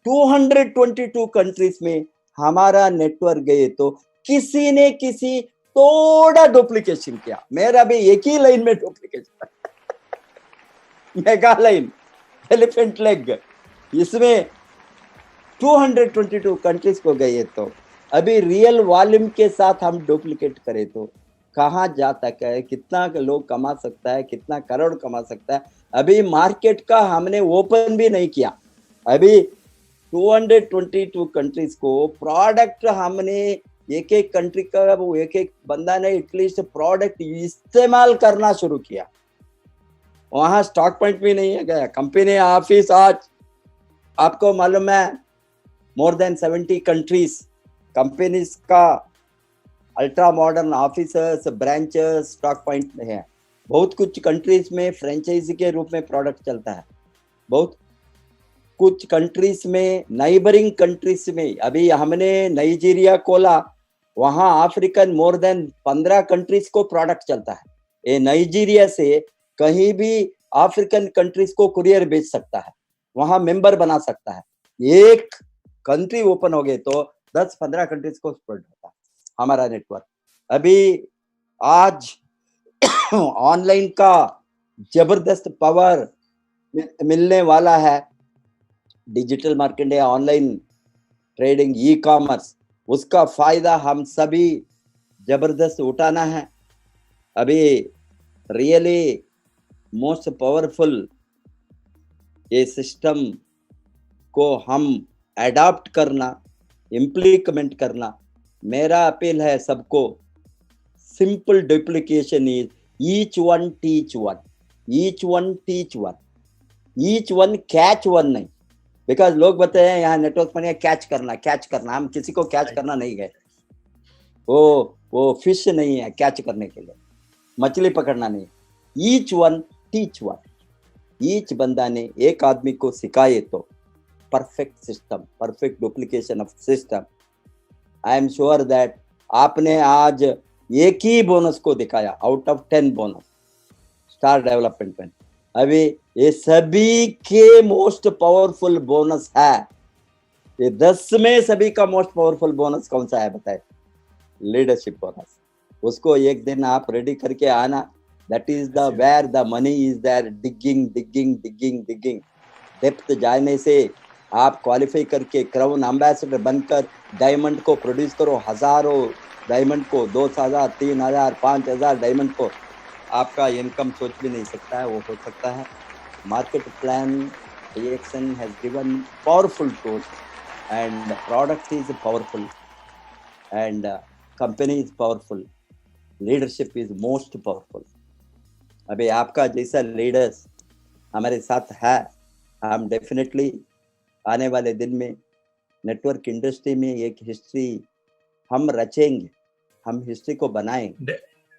222 कंट्रीज में हमारा नेटवर्क गए तो किसी ने किसी थोड़ा डुप्लीकेशन किया, मेरा भी एक ही लाइन में duplication mega line, elephant leg, इसमें 222 कंट्रीज को गए तो अभी रियल वॉल्यूम के साथ हम डुप्लीकेट करें तो कहाँ जा तक है, कितना लोग कमा सकता है, कितना करोड़ कमा सकता है। अभी मार्केट का हमने ओपन भी नहीं किया। अभी 222 कंट्रीज को प्रोडक्ट हमने एक एक कंट्री का, वो एक एक बंदा ने एटलीस्ट प्रोडक्ट इस्तेमाल करना शुरू किया। वहां स्टॉक पॉइंट भी नहीं है गया, कंपनी ऑफिस, आज आपको मालूम है मोर देन 70 कंट्रीज कंपनीज का ultra modern officers, branches, stock point में है। बहुत कुछ कंट्रीज में फ्रेंचाइजी के रूप में प्रोडक्ट चलता है, बहुत कुछ कंट्रीज में, नाइबरिंग कंट्रीज में। अभी हमने नाइजीरिया खोला, वहां अफ्रीकन मोर देन 15 कंट्रीज को प्रोडक्ट चलता है। ये नाइजीरिया से कहीं भी अफ्रीकन कंट्रीज को कुरियर बेच सकता है, वहां मेंबर बना सकता है। एक कंट्री ओपन हो गए तो 10-15 कंट्रीज को स्प्रेड होता है हमारा नेटवर्क। अभी आज ऑनलाइन का जबरदस्त पावर मिलने वाला है, digital marketing, online trading, e commerce, उसका फायदा हम सभी जबरदस्त उठाना है। अभी रियली मोस्ट पावरफुल ये सिस्टम को हम अडॉप्ट करना, इम्प्लीमेंट करना। मेरा अपील है सबको, simple duplication is each one teach one, each one teach one, each one catch one नहीं। बिकॉज लोग बताए हैं यहाँ नेटवर्क पर कैच करना, हम किसी को कैच करना नहीं गए, वो फिश नहीं है कैच करने के लिए, मछली पकड़ना नहीं। Each one teach one, each बंदा ने एक आदमी को सिखाए तो perfect system, perfect duplication of system. I am sure that आपने आज एक ही बोनस को दिखाया out of 10 bonus star development में। अभी ये सभी के मोस्ट पावरफुल बोनस है। ये 10 में सभी का मोस्ट पावरफुल बोनस कौन सा है बताए? Leadership bonus. उसको एक दिन आप रेडी करके आना। That is the where the money is there. Digging depth जाने से आप क्वालिफाई करके क्राउन एम्बेसडर बनकर डायमंड को प्रोड्यूस करो, हजारों डायमंड को, 2,000, 3,000, 5,000 डायमंड को आपका इनकम सोच भी नहीं सकता है, वो हो सकता है। Market plan reaction has given powerful tool and product is powerful and company is powerful, leadership is most powerful. अभी आपका जैसा लीडर्स हमारे साथ है, हम डेफिनेटली आने वाले दिन में नेटवर्क इंडस्ट्री में एक हिस्ट्री हम रचेंगे, हम हिस्ट्री को बनाएंगे,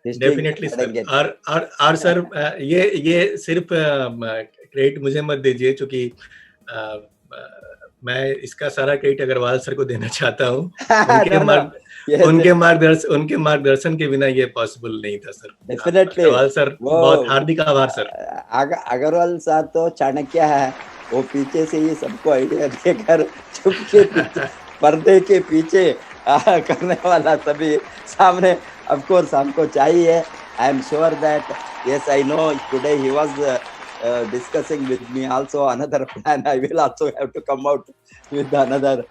डेफिनेटली सर। और सर ये सिर्फ क्रेडिट मुझे मत दीजिए, क्योंकि मैं इसका सारा क्रेडिट अग्रवाल सर को देना चाहता हूँ। उनके मार्गदर्शन के बिना ये पॉसिबल नहीं था सर। डेफिनेटली अग्रवाल सर, बहुत हार्दिक आभार सर। अग्रवाल सर तो चाणक्य है, वो पीछे से ये सबको आइडिया देकर चुपके पर्दे के पीछे करने वाला, सभी सामने ऑफ कोर्स हमको चाहिए। I am sure that yes, I know today he was discussing with me also another plan. I will also have to come out with another,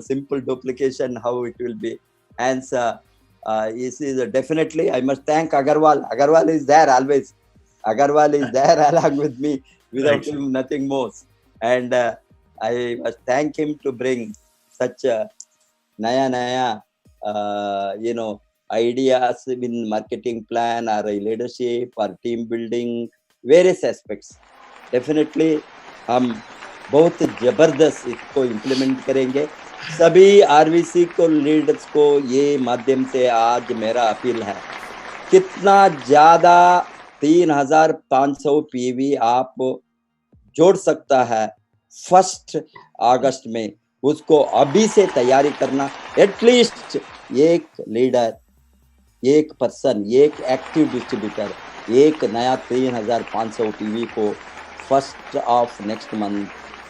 simple duplication, how it will be. And this is definitely, I must thank Agarwal. Agarwal is there always. Agarwal is there along with me. Without him, nothing more. And I must thank him to bring such naya ideas in marketing plan or leadership or team building, various aspects. Definitely हम बहुत जबरदस्त इसको इम्प्लीमेंट करेंगे। सभी आरवीसी को लीडर्स को ये माध्यम से आज मेरा अपील है, कितना ज्यादा 3500 पीवी आप जोड़ सकता है 1 अगस्त में, उसको अभी से तैयारी करना। एटलीस्ट एक लीडर, एक पर्सन, एक एक्टिव डिस्ट्रीब्यूटर, एक नया 3500 पीवी को 1 ऑफ नेक्स्ट मंथ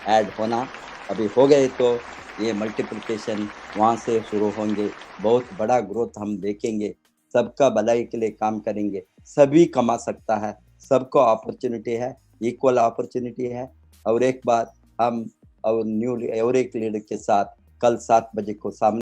ऐड होना। अभी हो गए तो ये मल्टीप्लिकेशन वहाँ से शुरू होंगे, बहुत बड़ा ग्रोथ हम देखेंगे। सबका भलाई के लिए काम करेंगे, सभी कमा सकता है, सबको अपॉर्चुनिटी है, इक्वल अपॉर्चुनिटी है। और एक बार हम और एक लीडर के साथ कल 7 बजे को सामने